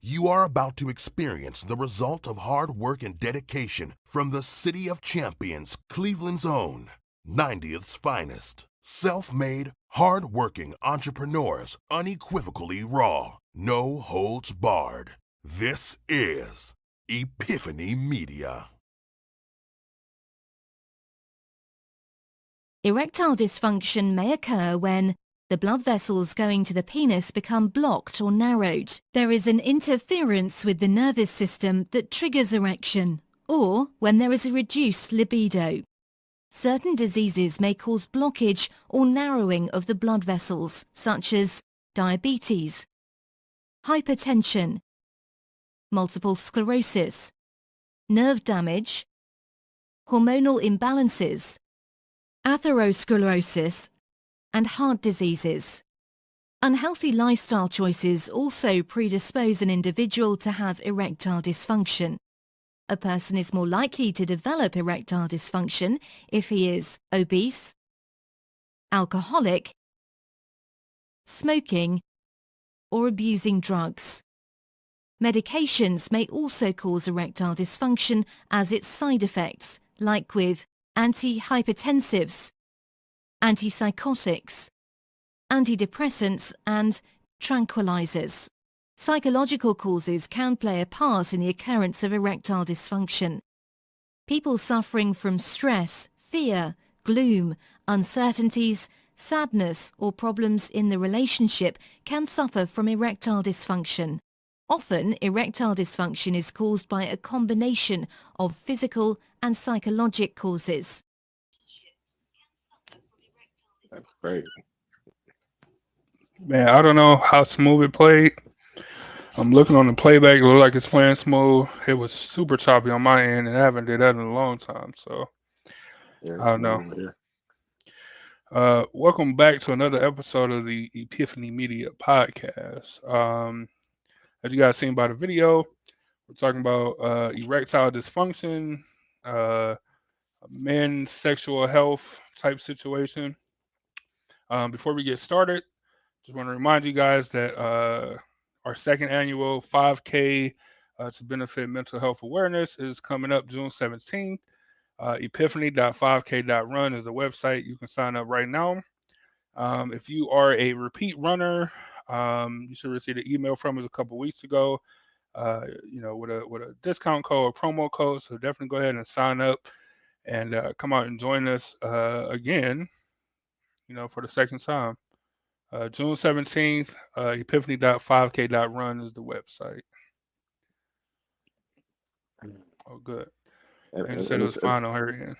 You are about to experience the result of hard work and dedication from the City of Champions, Cleveland's own, 90th's finest. Self-made, hard-working entrepreneurs, unequivocally raw, no holds barred. This is Epiphany Media. Erectile dysfunction may occur when the blood vessels going to the penis become blocked or narrowed. There is an interference with the nervous system that triggers erection, or when there is a reduced libido. Certain diseases may cause blockage or narrowing of the blood vessels, such as diabetes, hypertension, multiple sclerosis, nerve damage, hormonal imbalances, atherosclerosis, and heart diseases. Unhealthy lifestyle choices also predispose an individual to have erectile dysfunction. A person is more likely to develop erectile dysfunction if he is obese, alcoholic, smoking, or abusing drugs. Medications may also cause erectile dysfunction as its side effects, like with antihypertensives, antipsychotics, antidepressants, and tranquilizers. Psychological causes can play a part in the occurrence of erectile dysfunction. People suffering from stress, fear, gloom, uncertainties, sadness, or problems in the relationship can suffer from erectile dysfunction. Often, erectile dysfunction is caused by a combination of physical and psychological causes. That's great. Man, I don't know how smooth it played. I'm looking on the playback. It looked like it's playing smooth. It was super choppy on my end, and I haven't did that in a long time. So Yeah, I don't know. yeah. Welcome back to another episode of the Epiphany Media Podcast. As you guys seen by the video, we're talking about erectile dysfunction, uh, men's sexual health type situation. Before we get started, just want to remind you guys that our second annual 5K to benefit mental health awareness is coming up June 17th. Epiphany.5k.run is the website. You can sign up right now. If you are a repeat runner, you should receive an email from us a couple weeks ago. With a discount code or promo code. So definitely go ahead and sign up and come out and join us again. For the second time. June 17th, epiphany.5k.run is the website. Oh, good. And you said it was fine on her end.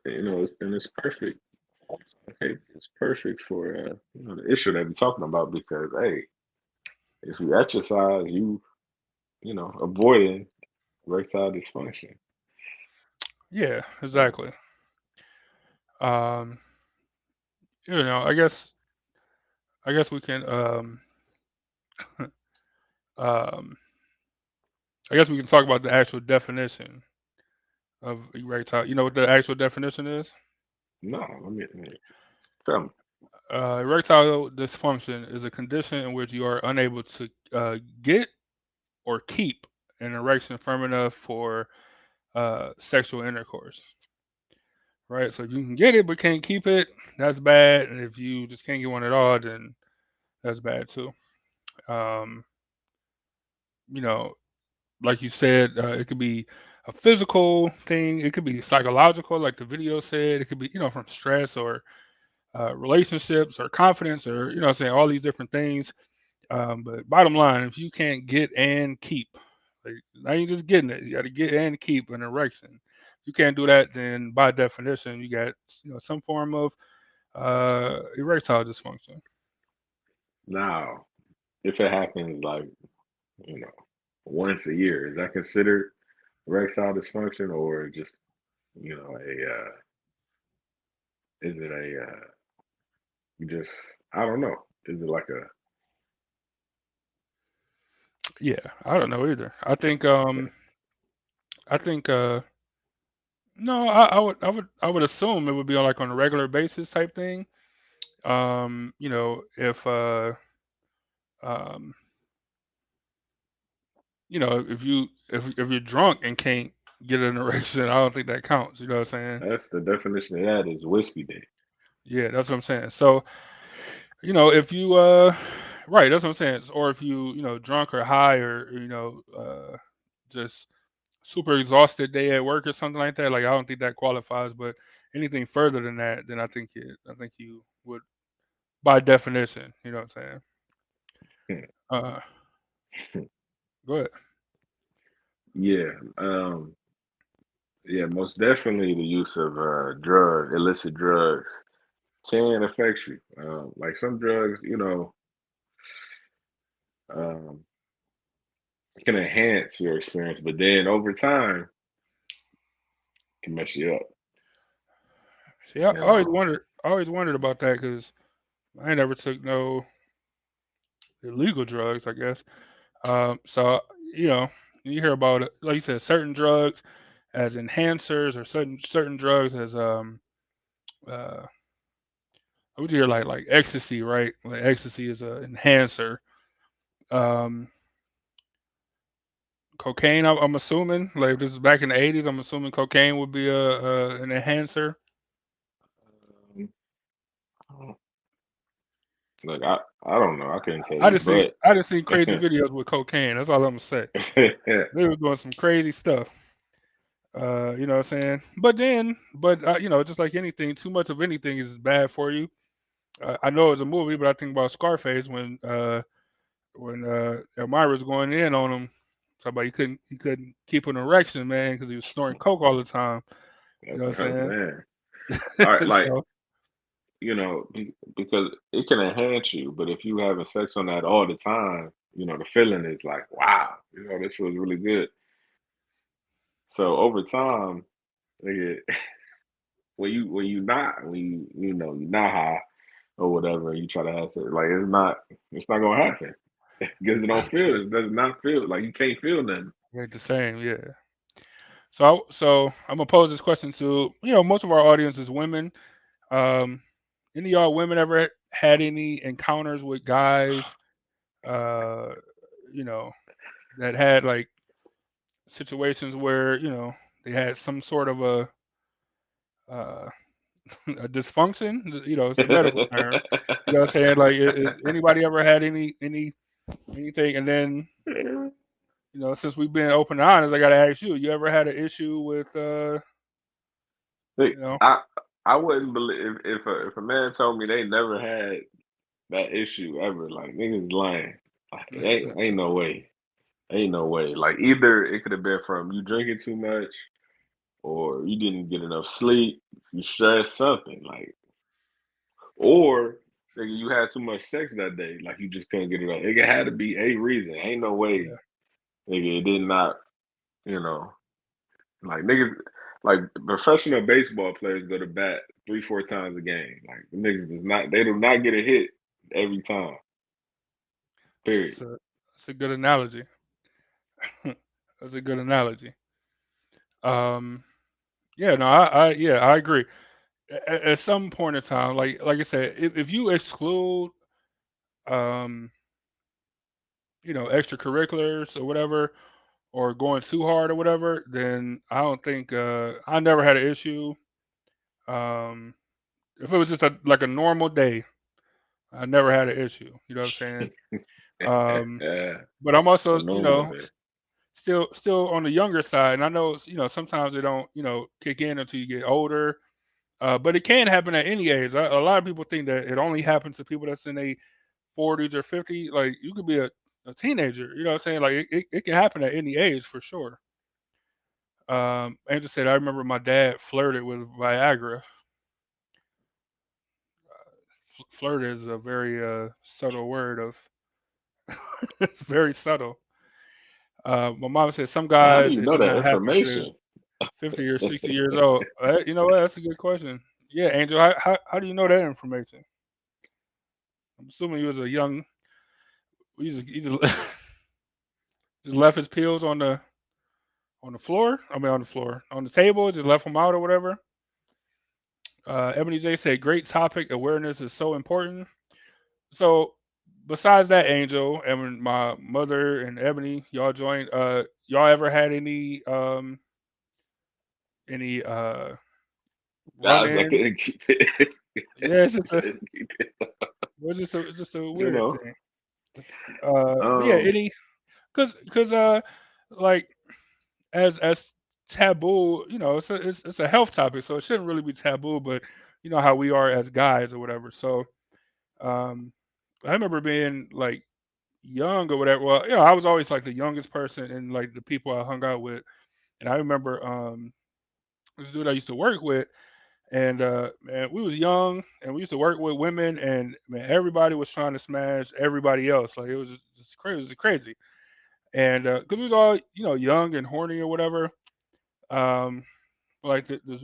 It's perfect. Okay, it's perfect for the issue that we're talking about because hey, if you exercise, avoiding erectile dysfunction. Yeah, exactly. Um, I guess we can um, I guess we can talk about the actual definition of erectile. You know what the actual definition is? No, tell me. Erectile dysfunction is a condition in which you are unable to get or keep an erection firm enough for sexual intercourse. Right? So if you can get it but can't keep it, that's bad. And if you just can't get one at all, then that's bad too. Um, you know, like you said, it could be a physical thing. It could be psychological, like the video said. It could be, from stress or relationships or confidence or, saying all these different things. But bottom line, if you can't get and keep, like now you're just getting it. You got to get and keep an erection. If you can't do that, then by definition, you got some form of erectile dysfunction. Now, if it happens like you know once a year, is that considered erectile dysfunction or just a is it a you just I don't know. Is it like a Yeah, I don't know either. I think no, I would assume it would be like on a regular basis type thing. If um if you're drunk and can't get an erection, I don't think that counts. You know what I'm saying? That's the definition of that is whiskey dick. Yeah, that's what I'm saying. So if you right, that's what I'm saying. Or if you drunk or high or just super exhausted day at work or something like that, like I don't think that qualifies. But anything further than that, then I think you would by definition. You know what I'm saying? Uh, go ahead. Yeah. Yeah, most definitely the use of illicit drugs can affect you. Like some drugs, um, can enhance your experience, but then over time can mess you up. See, I You always know, wondered, I always wondered about that because I ain't never took no illegal drugs, I guess. So you know, you hear about it, like you said, certain drugs as enhancers or certain drugs as uh I would hear like ecstasy, right? Like ecstasy is a enhancer. Um, Cocaine, I'm assuming, like if this is back in the '80s, I'm assuming cocaine would be an enhancer. um, look, I don't know. I couldn't tell I you, just seen but I just seen crazy videos with cocaine. That's all I'm gonna say. They were doing some crazy stuff. You know what I'm saying? But just like anything, too much of anything is bad for you. I know it's a movie, but I think about Scarface when Elmira's going in on him. Talk about he couldn't keep an erection, man, because he was snorting coke all the time. You know that's what what I'm I'm saying. All right, saying? like So because it can enhance you, but if you having sex on that all the time, the feeling is like, wow, this feels really good. So over time, nigga, when you not high or whatever, you try to have sex, like it's not gonna happen because it does not feel like you can't feel nothing. ain't the same, yeah. So I'm gonna pose this question to most of our audience is women. Um, any of y'all women ever had any encounters with guys, uh, you know, that had like situations where they had some sort of uh, a dysfunction? It's a medical term. You know what I'm saying? Like, is anybody ever had anything? And then since we've been open and honest, I gotta ask you: you ever had an issue with Like, you know? I wouldn't believe if a man told me they never had that issue ever. Like niggas lying. Like ain't no way. Ain't no way. Like either it could have been from you drinking too much, or you didn't get enough sleep, you stressed something like, or nigga, you had too much sex that day, like you just couldn't get it up. It had to be a reason. Ain't no way, Yeah. nigga. It did not. You know, like niggas, like professional baseball players go to bat 3-4 times a game. Like the niggas does not. They do not get a hit every time. Period. That's a good analogy. That's a good analogy. Um, yeah, no, I agree. At some point in time, like I said, if you exclude um, extracurriculars or whatever, or going too hard or whatever, then I don't think I never had an issue. Um, if it was just like a normal day, I never had an issue. You know what I'm saying? Um, Yeah, but I'm a also, normal day. still on the younger side, and I know sometimes they don't kick in until you get older. But it can happen at any age. A lot of people think that it only happens to people that's in their 40s or 50s. Like you could be a teenager. You know what I'm saying? Like it can happen at any age for sure. Angel said, I remember my dad flirted with Viagra. Flirt is a very subtle word of. It's very subtle. My mom said some Man, how do guys you it know did that not happen until they're information? 50 or 60 years old. You know what? That's a good question. Yeah, Angel, how do you know that information? I'm assuming he was a young. He just just left his pills on the floor. I mean, on the floor, on the table. Just left them out or whatever. Ebony J said, "Great topic. Awareness is so important." So besides that, Angel and my mother and Ebony, y'all joined. Y'all ever had any run Guys, I in? couldn't keep it. Yeah, it's just a Couldn't keep it. just a You weird know. thing. But yeah, Um. any cause like as taboo, it's a health topic, so it shouldn't really be taboo. But you know how we are as guys or whatever. So um, I remember being like young or whatever. Well, I was always like the youngest person in like the people I hung out with, and I remember this dude I used to work with, and man, we was young, and we used to work with women, and man, everybody was trying to smash everybody else. Like it was just crazy, it was crazy, and because we was all young and horny or whatever. Um, like this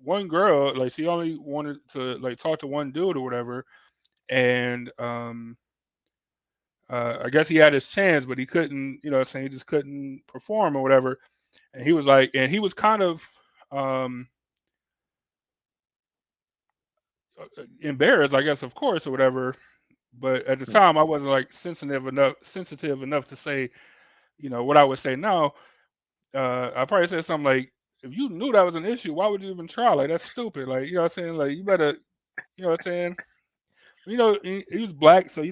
one girl, like she only wanted to like talk to one dude or whatever, and I guess he had his chance, but he couldn't, what I'm saying, he just couldn't perform or whatever. And he was like, and he was kind of um, embarrassed, I guess, of course, or whatever. But at the time, I wasn't like sensitive enough to say, what I would say now. I probably said something like, if you knew that was an issue, why would you even try? Like that's stupid. Like what I'm saying, like you better, what I'm saying. He was black, so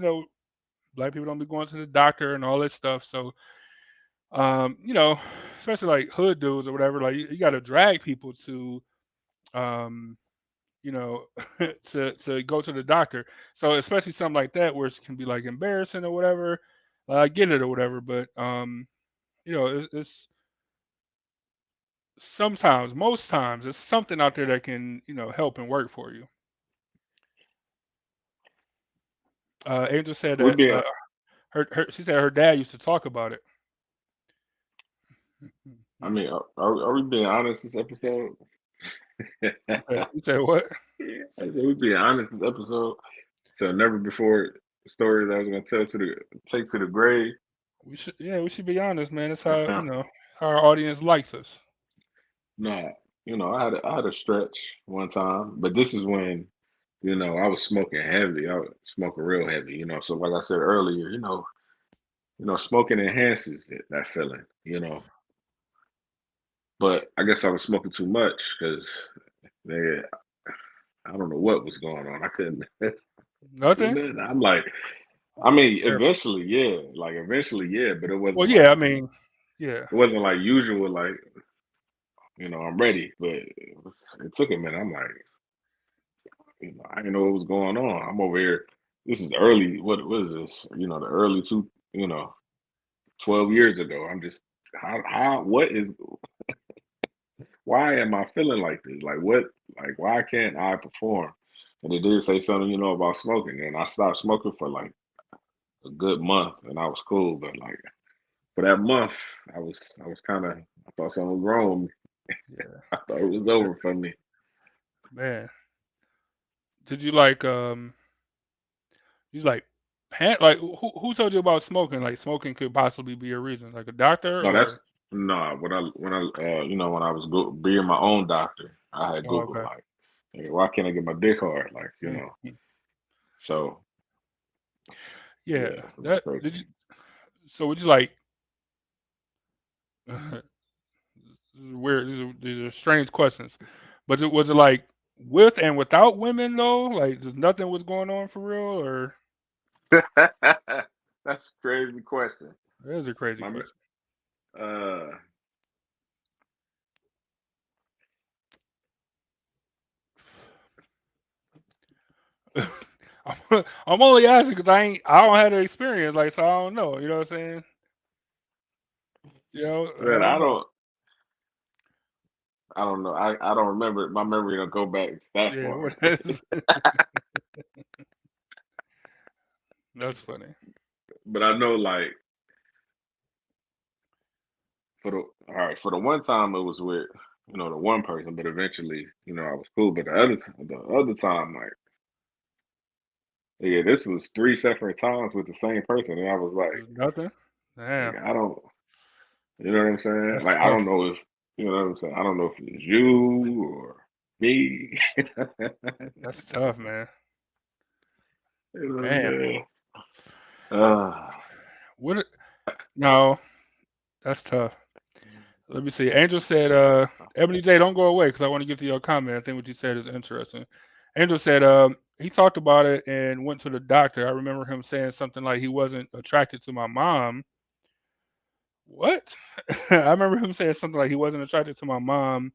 black people don't be going to the doctor and all that stuff. So you know, especially like hood dudes or whatever, like you got to drag people to, um, you know, to go to the doctor. So especially something like that where it can be like embarrassing or whatever. I get it or whatever, but it's sometimes, most times, it's something out there that can help and work for you. Angel said We that be. she said her dad used to talk about it. I mean, are we being honest this episode? You said what? I said we being honest this episode. So never before story that I was gonna tell to the take to the grave. We should be honest, man. That's how how our audience likes us. Nah, I had a stretch one time, but this is when I was smoking heavy. I was smoking real heavy. So like I said earlier, smoking enhances that feeling. But I guess I was smoking too much because I don't know what was going on. I couldn't do Nothing. nothing. I'm like, I Oh, that's mean, terrible. eventually, yeah, but it Well, wasn't yeah. like I mean, yeah. usual. Like, I'm ready, but it took a minute. I'm like, I didn't know what was going on. I'm over here. This is early. What is this? The early two. 12 years ago. I'm just how what is why am I feeling like this? Like what? Like why can't I perform? And it did say something, about smoking, and I stopped smoking for like a good month, and I was cool. But like for that month, I was kind of I thought something was wrong with me. Yeah. I thought it was over for me. Man, did you like you like like who told you about smoking? Like smoking could possibly be a reason, like a doctor No, that's or no. When I was being my own doctor, I had oh, Google okay. like, hey, why can't I get my dick hard? Like Mhm. So Yeah, yeah, it was that crazy. did you? So would you like? This is weird. These are strange questions, but was it like with and without women though? Like just nothing was going on for real, or That's a crazy question. that is a crazy My question. uh I'm only asking because I don't have the experience, like so I don't know. You know what I'm saying? I man, don't know. I don't know. I don't remember. My memory don't go back that Yeah, far. that's funny. But I know like for the all right, for the one time it was with, the one person, but eventually, I was cool. But the other time, like, yeah, this was three separate times with the same person. And I was There's nothing. Damn, like, I don't you know what I'm saying? that's Like I tough. don't know if you know what I'm saying. I don't know if it's you or me. That's tough, man. You know what I'm Man, saying? What? No, that's tough. Let me see. Angel said, Ebony J, don't go away because I want to get to your comment. I think what you said is interesting. Angel said he talked about it and went to the doctor. I remember him saying something like he wasn't attracted to my mom. What? I remember him saying something like he wasn't attracted to my mom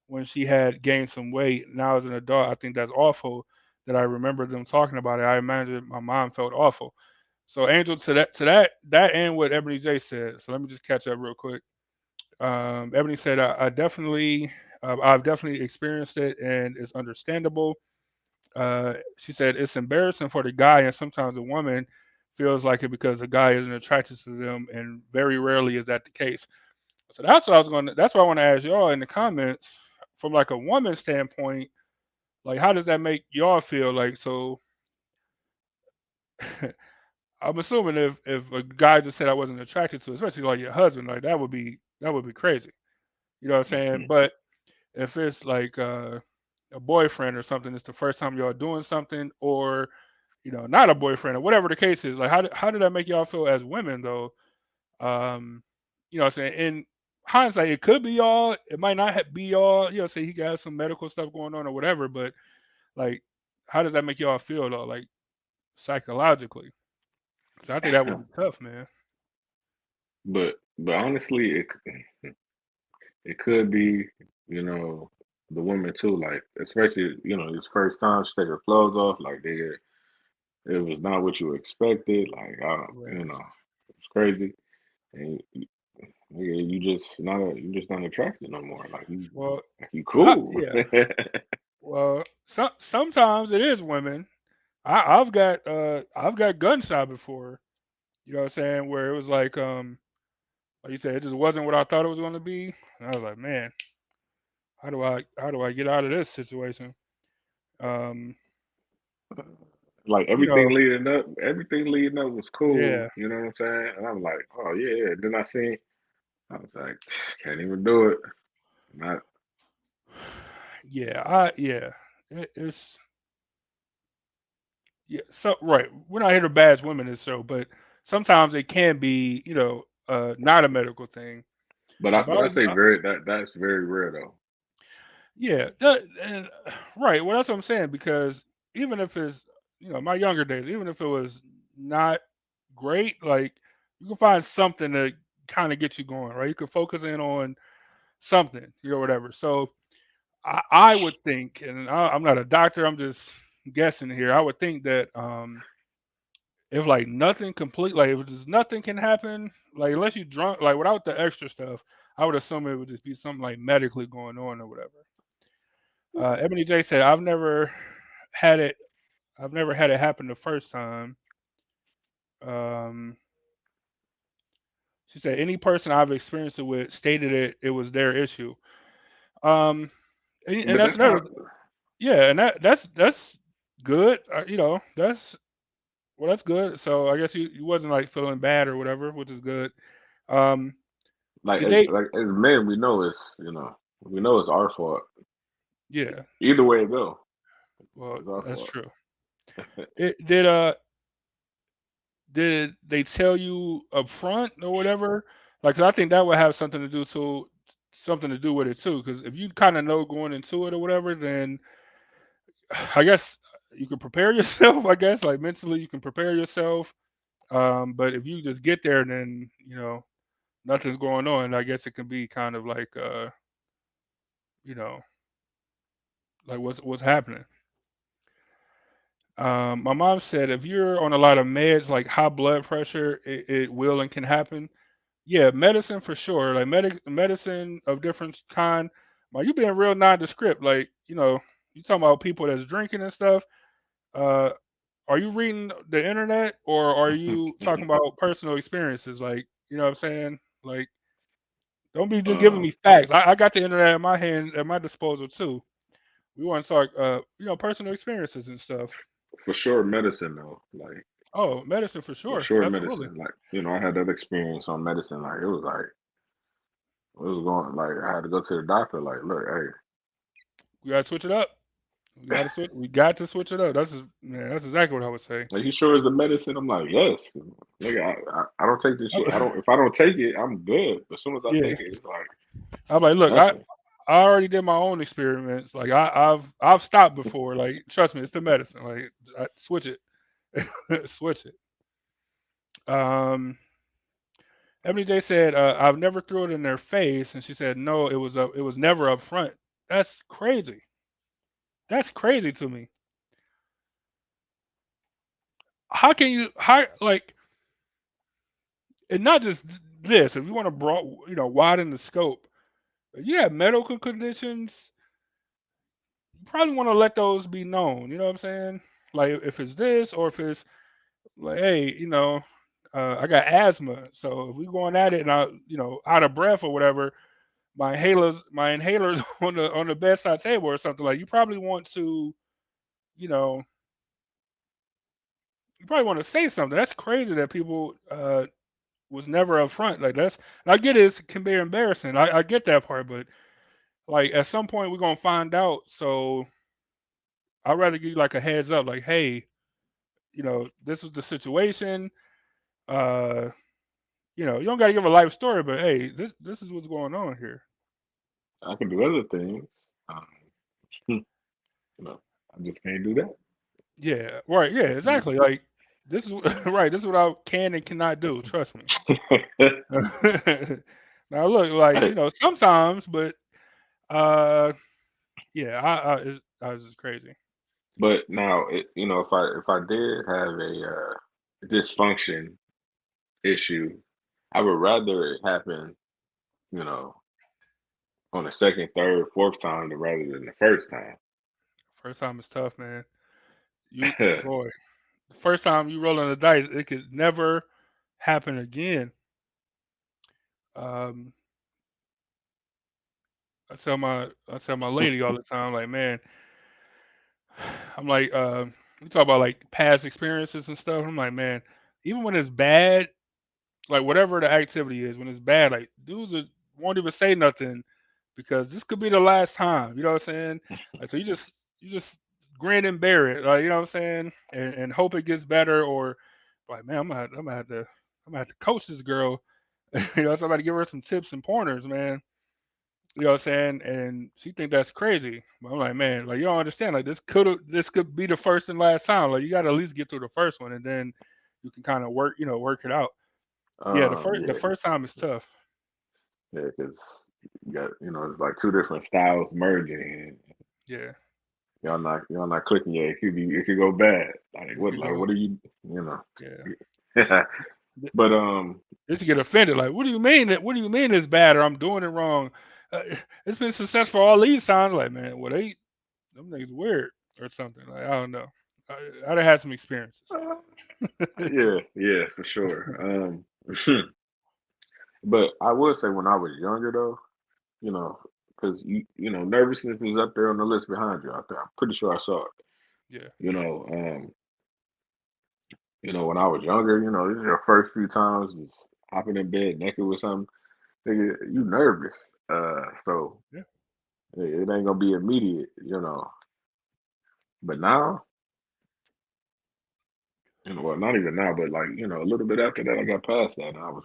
when she had gained some weight. Now as an adult, I think that's awful that I remember them talking about it. I imagine my mom felt awful. So Angel, to that and what Ebony J said. So let me just catch up real quick. Ebony said, I've definitely experienced it and it's understandable. She said it's embarrassing for the guy and sometimes the woman feels like it because the guy isn't attracted to them, and very rarely is that the case. So that's what I want to ask y'all in the comments from like a woman's standpoint. Like, how does that make y'all feel? Like, so I'm assuming if a guy just said I wasn't attracted to, especially like your husband, like that would be crazy. You know what I'm saying? But if it's like a boyfriend or something, it's the first time y'all doing something, or not a boyfriend or whatever the case is. Like, how did that make y'all feel as women though? You know what I'm saying? In hindsight, it could be y'all. It might not be y'all. Say he got some medical stuff going on or whatever. But like, how does that make y'all feel though? Like psychologically? So I think that would be tough, man. But honestly, it could be, you know, the women too. Like especially, his first time she take her clothes off, like it was not what you expected. Like Right. it's crazy, and you just not attracted no more. Well, Like you cool. yeah. Well, sometimes it is women. I've got gunshot before. You know what I'm saying? Where it was like you said, it just wasn't what I thought it was going to be. And I was like, man, how do I get out of this situation? Um, Like you know, everything leading up was cool. yeah, You know what I'm saying? And I'm like, oh yeah, yeah. Then I was like, can't even do it. Not yeah. It's yeah. So right, we're not here to bash women this show, but sometimes it can be, not a medical thing. But but I say that's very rare though. yeah, and right. Well, that's what I'm saying because even if it's, my younger days, even if it was not great, like you can find something to kind of get you going, right? You can focus in on something, whatever. So I would think, and I'm not a doctor, I'm just guessing here. I would think that if like nothing complete, like if just nothing can happen, like unless you drunk, like without the extra stuff, I would assume it would just be something like medically going on or whatever. Ebony J said, had it. I've never had it happen the first time. Um, she said any person I've experienced it with stated it was their issue. Um, and But that's that's how another. Yeah, and that's good. That's good. So I guess you wasn't like feeling bad or whatever, which is good. Um, did they? like as men we know it's our fault. Yeah. Either way it go, Well, it's our that's fault. true. Did they tell you up front or whatever? Like, 'cause I think that would have something to do with it too. Because if you kind of know going into it or whatever, then I guess you can prepare yourself. I guess like mentally you can prepare yourself. But if you just get there and then nothing's going on, I guess it can be kind of like you know like what's happening. My mom said if you're on a lot of meds like high blood pressure, it will and can happen. Yeah, medicine for sure. Like medicine of different kind. Like you being real nondescript. Like you talking about people that's drinking and stuff. Uh, are you reading the internet or are you talking about personal experiences? Like what I'm saying. Like don't be just giving uh, me facts. I got the internet in my hand at my disposal too. We want to talk personal experiences and stuff. for sure, medicine though. Like Oh, medicine for for sure. sure, Absolutely. medicine. Like I had that experience on medicine. Like it was going like I had to go to the doctor. Like, look, hey, You gotta switch it up. We got to switch it up. That's exactly what I would say. Are you sure it's the medicine? I'm like, yes. Nigga, I don't take this shit. I don't. If I don't take it, I'm good. But as soon as I Yeah, take it, it's like I'm like, look, nothing. I already did my own experiments. Like I've stopped before. Like trust me, it's the medicine. Like switch it, switch it. Um, Ebony J said, I've never threw it in their face, and she said, no, it was never up front. That's crazy. That's crazy to me. How can you like and not just this? If you want to widen the scope, you have medical conditions. You probably want to let those be known. You know what I'm saying? Like if it's this or if it's like, hey, I got asthma, so if we going at it and I, out of breath or whatever, my inhalers on the bedside table or something like. You probably want to, you know, you probably want to say something. That's crazy that people was never upfront. Like that's, and I get it can be embarrassing. I get that part, but like at some point we're gonna find out. So I'd rather give you like a heads up, like, hey, this was the situation. Uh, you don't gotta give a life story, but hey, this is what's going on here. I can do other things. Um, I just can't do Yeah, right. Yeah, exactly. Like this is right. This is what I can and cannot do. Trust me. that. Now look, like Hey, sometimes, but uh, yeah, I was just crazy. but now, if I did have a dysfunction issue, I would rather it happen, you know, on the second, third, fourth time than rather than the first time. First time is tough, man. You boy, the first time you rolling the dice, it could never happen again. Um, I tell my lady all the time, like, man, I'm like, we talk about like past experiences and stuff. I'm like, man, even when it's bad, like whatever the activity is, when it's bad, like won't even say nothing because this could be the last time. You know what I'm saying? Like, so you just grin and bear it, like you know what I'm saying, and hope it gets better. Or like, man, I'm gonna have to coach this girl. Somebody give her some tips and pointers, man. You know what I'm saying? And she think that's crazy. But I'm like, man, like you don't understand. Like this could be the first and last time. Like you got to at least get through the first one, and then you can kind of work it out. Yeah, the Yeah, first time is tough. yeah, because you got, it's like two different styles merging, and Yeah, y'all not clicking yet. It could go bad. Like it could go. what are you know? Yeah, Th- But this get offended. Like, what do you mean that? What do you mean it's bad or I'm doing it wrong? Uh, it's been successful all these times. Like, man, well them niggas weird or something. Like, I don't know. I done had some experiences. yeah, yeah, for sure. But I would say when I was younger though, you know, because nervousness is up there on the list behind you out there. I'm pretty sure I saw it. Yeah, You know, when I was younger, this is your first few times just hopping in bed naked with something, nigga, you nervous. So yeah. it ain't gonna be immediate. But now, well, not even now, but like, a little bit after that, I got past that and I was,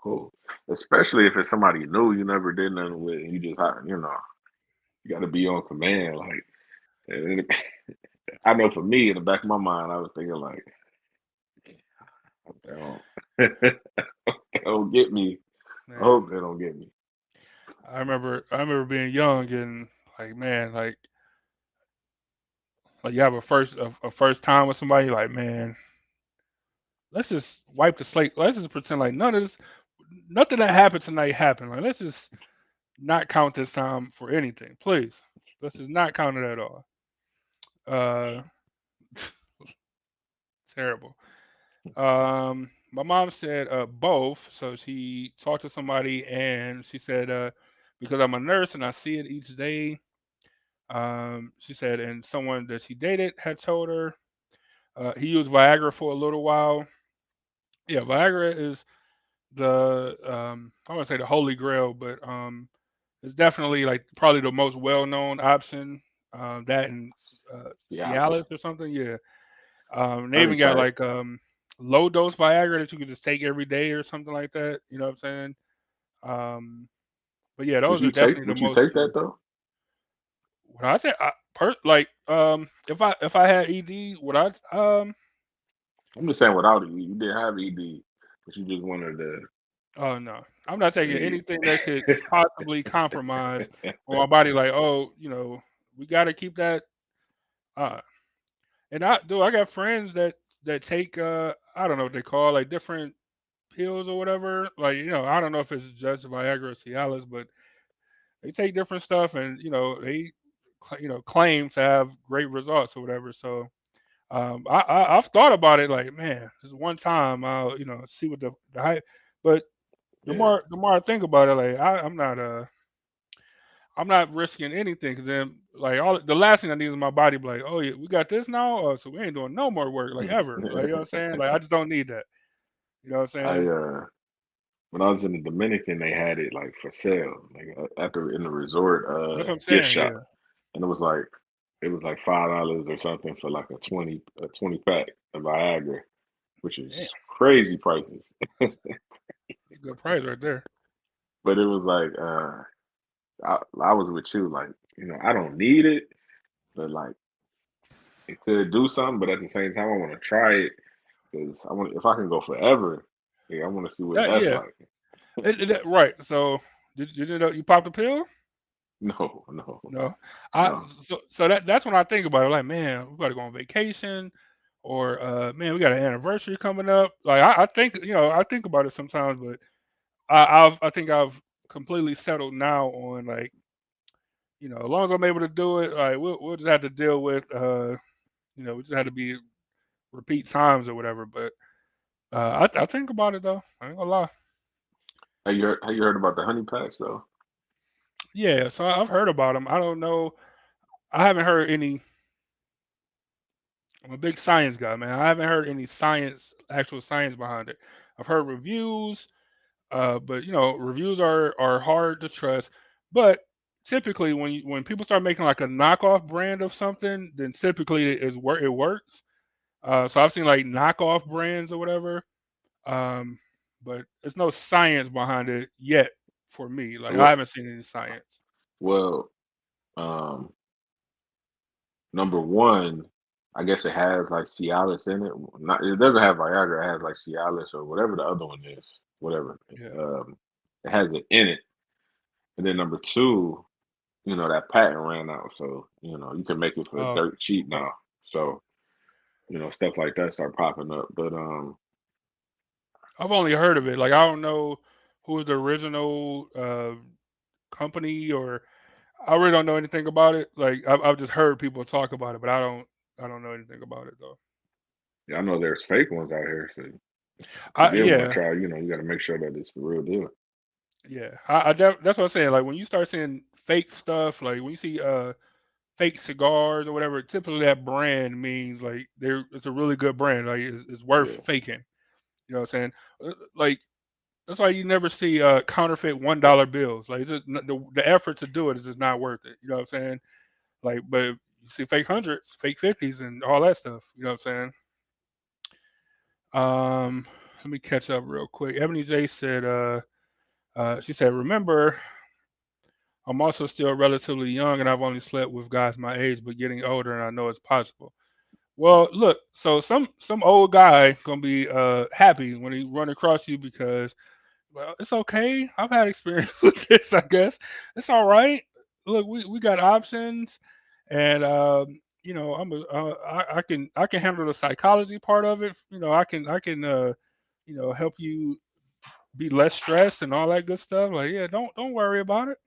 cool. Especially if it's somebody new you never did nothing with, and you just, you got to be on command. Like, and I know for me, in the back of my mind, I was thinking like, hope they don't, they don't get me. I Man, hope they don't get me. I remember being young and like, man, like you have a first time with somebody. Like, man, let's just wipe the slate. Let's just pretend like nothing that happened tonight happened. Like, let's just not count this time for anything, please. Let's just not count it at all. Uh, Terrible. My mom said both. So she talked to somebody and she said because I'm a nurse and I see it each day. She said, and someone that she dated had told her he used Viagra for a little while. Yeah, Viagra is I want to say the holy grail, but it's definitely like probably the most well-known option That and Cialis. Cialis or something. Yeah. They Honey even got pack. like low dose Viagra that you could just take every day or something like that. You know what I'm saying? But yeah, those are definitely the Would you most. take that though? What I say, if I had ED, would I I'm just saying without it, you didn't have ED, but you just wanted to. oh no, I'm not taking Hey. anything that could possibly compromise on my body. Like, oh, we got to keep that. Uh, and I got friends that take I don't know what they call like different pills or whatever. Like, I don't know if it's just Viagra or Cialis, but they take different stuff and they claim to have great results or whatever. So I've thought about it like, man, this one time I'll see what the hype, but Yeah. the more I think about it, like I'm not risking anything because then like all the last thing I need is my body be like, oh yeah, we got this now, so we ain't doing no more work like ever, like you know what I'm saying? Like I just don't need that, you know what I'm I saying? when I was in the Dominican, they had it like for sale, like after in the resort That's what I'm gift saying, shop, yeah, and it was like $5 or something for like a 20 pack of Viagra, which is damn, crazy prices. that's a good price right there. But it was like I was with you, like I don't need it, but like it could do something. But at the same time, I want to try it because I want if I can go forever, yeah, I want to see what that's Yeah, like. right. So did you know you popped a pill? No, no, No, I no. so that's when I think about it. Like, man, we got to go on vacation, or man, we got an anniversary coming up. Like, I think I think about it sometimes, but I think I've completely settled now on like as long as I'm able to do it, like we'll just have to deal with we just had to be repeat times or whatever. But I think about it though. I ain't gonna lie. Have you heard about the honey packs though? Yeah, so I've heard about them. I don't know. I haven't heard any. I'm a big science guy, man. I haven't heard any actual science behind it. I've heard reviews, but reviews are hard to trust. But typically, when people start making like a knockoff brand of something, then typically it works. So I've seen like knockoff brands or whatever, um, but there's no science behind it yet for me. Like I Well, haven't seen any science. well, um, number one, I guess it has like Cialis in it. Not it doesn't have Viagra. It has like Cialis or whatever the other one is. Whatever. Yeah. It has it in it. And then number two, that patent ran out, so you can make it for Oh, dirt cheap now. So stuff like that start popping up. But I've only heard of it. Like I don't know who's the original company or I really don't know anything about it. Like I've just heard people talk about it, but I don't know anything about it though. yeah, I know there's fake ones out here, so if you I did want to yeah try, you got to make sure that it's the real deal. yeah that's what I'm saying. Like when you start seeing fake stuff, like when you see fake cigars or whatever, typically that brand means like it's a really good brand. Like it's worth Yeah, faking. You know what I'm saying? Like that's why you never see counterfeit $1 bills. Like it's just the effort to do it is just not worth it. You know what I'm saying? Like but you see fake hundreds, fake fifties, and all that stuff. You know what I'm saying? Let me catch up real quick. Ebony J said, she said, remember, I'm also still relatively young and I've only slept with guys my age, but getting older and I know it's possible. Well, look, so some old guy gonna be happy when he run across you because well, it's okay. I've had experience with this, I guess. It's all right. Look, we got options and I can handle the psychology part of it. I can help you be less stressed and all that good stuff. Like, yeah, don't worry about it.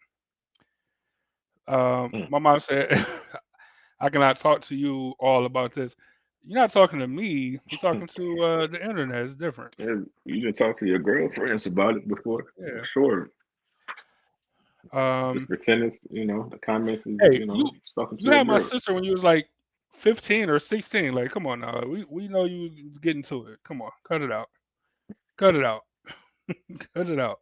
mm. My mom said, I cannot talk to you all about this. You're not talking to me. You're talking to the internet. It's different. Yeah, you can talk to your girlfriends about it before, for Yeah. sure. Just Um, pretend it's the comments is hey, you talking to you your had my girl. sister when you was like 15 or 16. Like, come on now. We know you was getting to it. Come on, cut it out. Cut it out. Cut it out.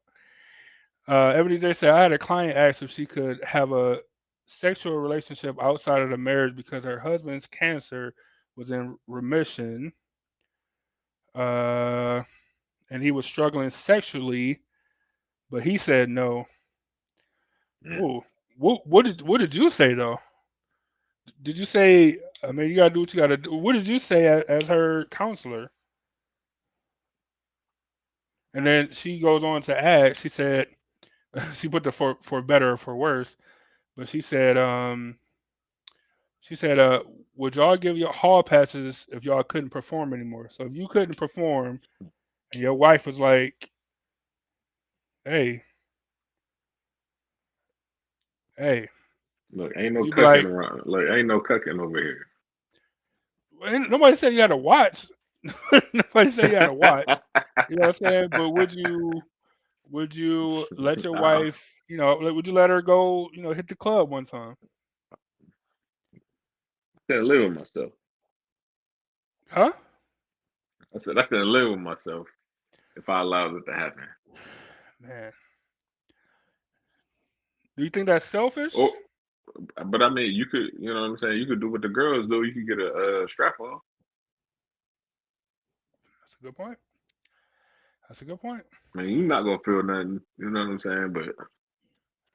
Ebony J said I had a client ask if she could have a sexual relationship outside of the marriage because her husband's cancer was in remission, uh, and he was struggling sexually, but he said no. Mm. Ooh, what did you say though? Did you say? I mean, you gotta do what you gotta do. What did you say as her counselor? And then she goes on to add. She said she put the for better or for worse, but she said, would y'all give your hall passes if y'all couldn't perform anymore? So if you couldn't perform and your wife was like, hey, hey, Look, ain't would no you be cucking like, around. Look, ain't no cucking over here. nobody said you had to watch. Nobody said you had to watch. You know what I'm saying? But would you let your I wife, would you let her go, hit the club one time? couldn't live with myself. Huh? I said I couldn't live with myself if I allowed it to happen. Man, do you think that's selfish? Or, but I mean, you could, you know what I'm saying? You could do what the girls do. You could get a strap on. That's a good point. That's a good point. I mean, you're not gonna feel nothing. You know what I'm saying? But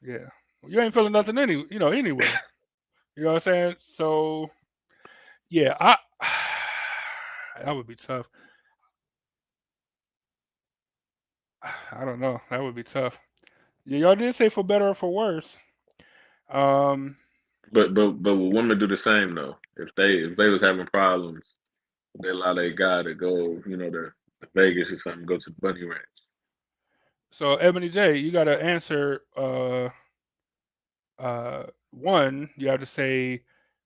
Yeah. Well, you ain't feeling nothing anyway. You know what I'm saying? So yeah, that would be tough. I don't know. That would be tough. Yeah, y'all did say for better or for worse. Um, but would women do the same though? If they was having problems, they allow their guy to go, to Vegas or something, go to the bunny ranch. so Ebony J, you got to answer. One, you have to say,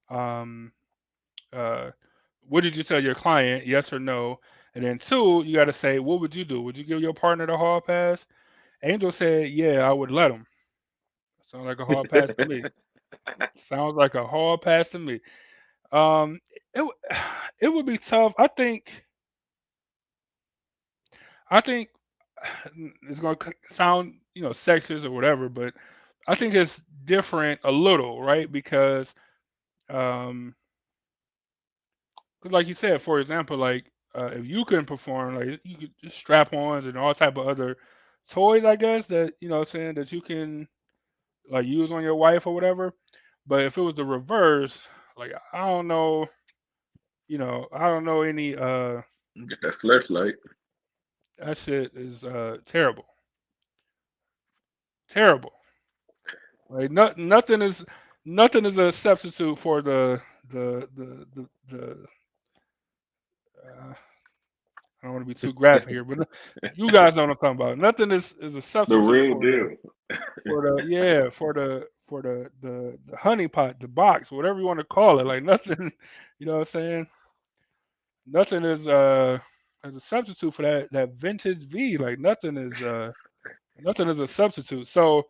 um, uh, what did you tell your client? Yes or no. And then two, you got to say, what would you do? Would you give your partner the hall pass? Angel said, yeah, I would let him. Sounds like a hall pass to me. Sounds like a hall pass to me. Um, it w- it would be tough. I think it's gonna sound sexist or whatever, but I think it's different a little, right? Because um, 'cause like you said, for example, like if you couldn't perform, like you could just strap-ons and all type of other toys, I guess that what I'm saying that you can like use on your wife or whatever. But if it was the reverse, like I don't know any Get that flashlight. that shit is terrible. Terrible. Like nothing is a substitute for the I don't want to be too graphic here, but you guys know what I'm talking about. Nothing is a The substitute real for the deal. for the yeah for the honey pot, the box, whatever you want to call it. Like nothing, you know what I'm saying? Nothing is as a substitute for that vintage V. Like nothing is a substitute. So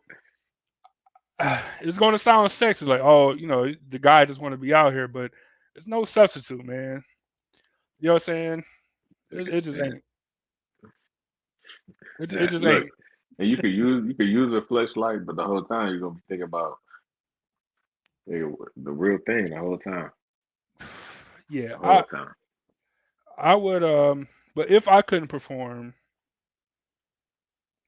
it's going to sound sexy, like oh the guy just want to be out here, but it's no substitute, man. You know what I'm saying? It just And, ain't. It just look, ain't. and you could use a flashlight, but the whole time you're gonna be thinking about hey, the real thing the whole time. Yeah, The whole I time. I would but if I couldn't perform,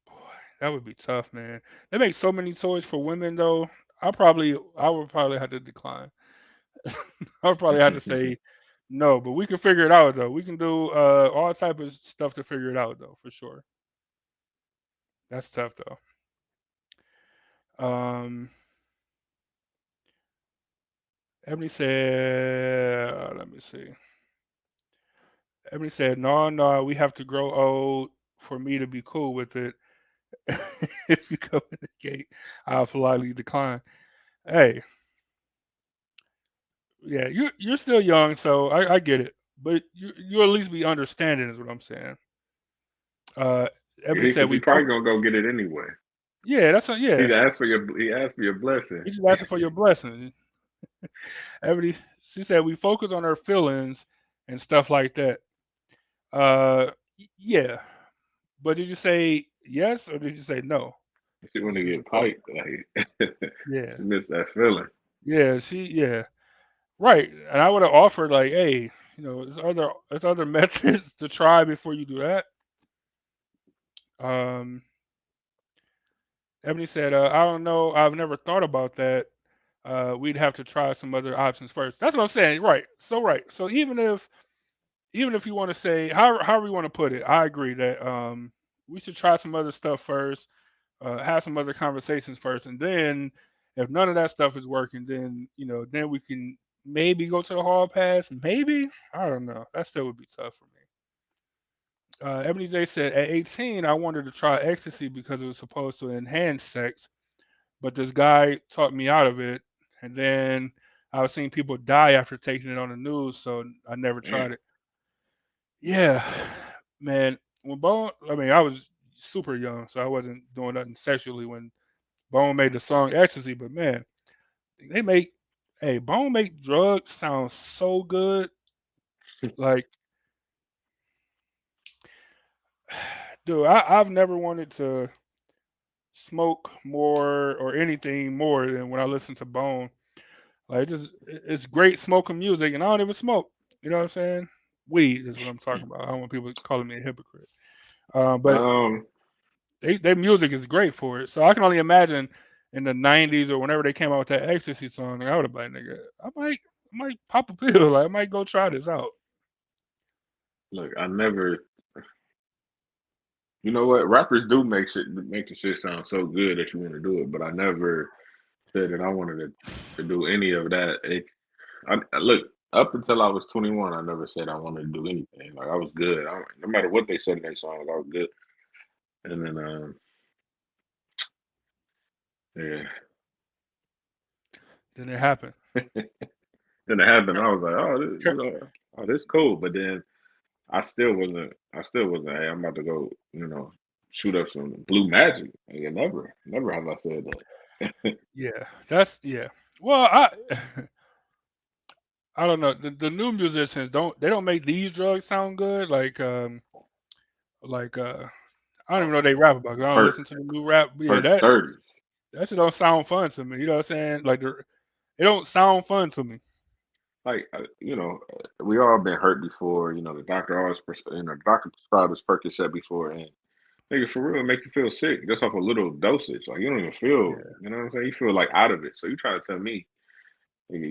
boy, that would be tough, man. They make so many toys for women though. I would probably have to decline. I would probably have to say no, but we can figure it out though. We can do all type of stuff to figure it out though, for sure. That's tough though. Um, Ebony said, let me see. Ebony said, no, no, we have to grow old for me to be cool with it. If you come in the gate, I'll politely decline. Hey, yeah, you're still young, so I get it. But you at least be understanding is what I'm saying. Uh, Ebony said Because he we probably both. gonna go get it anyway. Yeah, yeah. He asked for your blessing. He's just asking for your blessing. Ebony, she said we focus on her feelings and stuff like that. Yeah. But did you say yes or did you say no? She Is wanna is the get question. piped. Like Yeah. she missed that feeling. Yeah, right. And I would have offered like, hey, there's other methods to try before you do that. Um, Ebony said, I don't know, I've never thought about that. We'd have to try some other options first. That's what I'm saying. Right. So right. So even if you want to say however you want to put it, I agree that we should try some other stuff first, have some other conversations first, and then if none of that stuff is working, then then we can maybe go to the hall pass. Maybe, I don't know. That still would be tough for me. Ebony J said at 18 I wanted to try ecstasy because it was supposed to enhance sex, but this guy talked me out of it, and then I was seeing people die after taking it on the news, so I never Damn. tried it. Yeah, man. When Bone, I mean, I was super young, so I wasn't doing nothing sexually when Bone made the song Ecstasy. But man, they make, hey, Bone make drugs sound so good. Like, dude, I've never wanted to smoke more or anything more than when I listen to Bone. Like, it's great smoking music, and I don't even smoke. You know what I'm saying? Weed is what I'm talking about. I don't want people calling me a hypocrite. But Um, their music is great for it. So I can only imagine in the '90s or whenever they came out with that ecstasy song, I would have been like, nigga, I might pop a pill. Like, I might go try this out. look, I never. You know what? Rappers do make the shit sound so good that you want to do it, but I never said that I wanted to do any of that. Look, up until I was 21, I never said I wanted to do anything. Like I was good. No matter what they said in their songs, I was good. And then, yeah, Then it happened. then it happened. I was like, oh, this cool. But then I still wasn't. Hey, I'm about to go. Shoot up some blue magic. Like, never have I said that. Yeah, yeah. Well, I don't know. The new musicians don't make these drugs sound good. Like I don't even know what they rap about. 'Cause I don't Perk, listen to the new rap. But yeah, perk 30s. that shit don't sound fun to me. You know what I'm saying? Like it don't sound fun to me. Like we all been hurt before. The doctor the doctor prescribed us Percocet before, and nigga, for real, make you feel sick just off a little dosage. Like you don't even feel, Yeah, you know what I'm saying? You feel like out of it. So you try to tell me, nigga,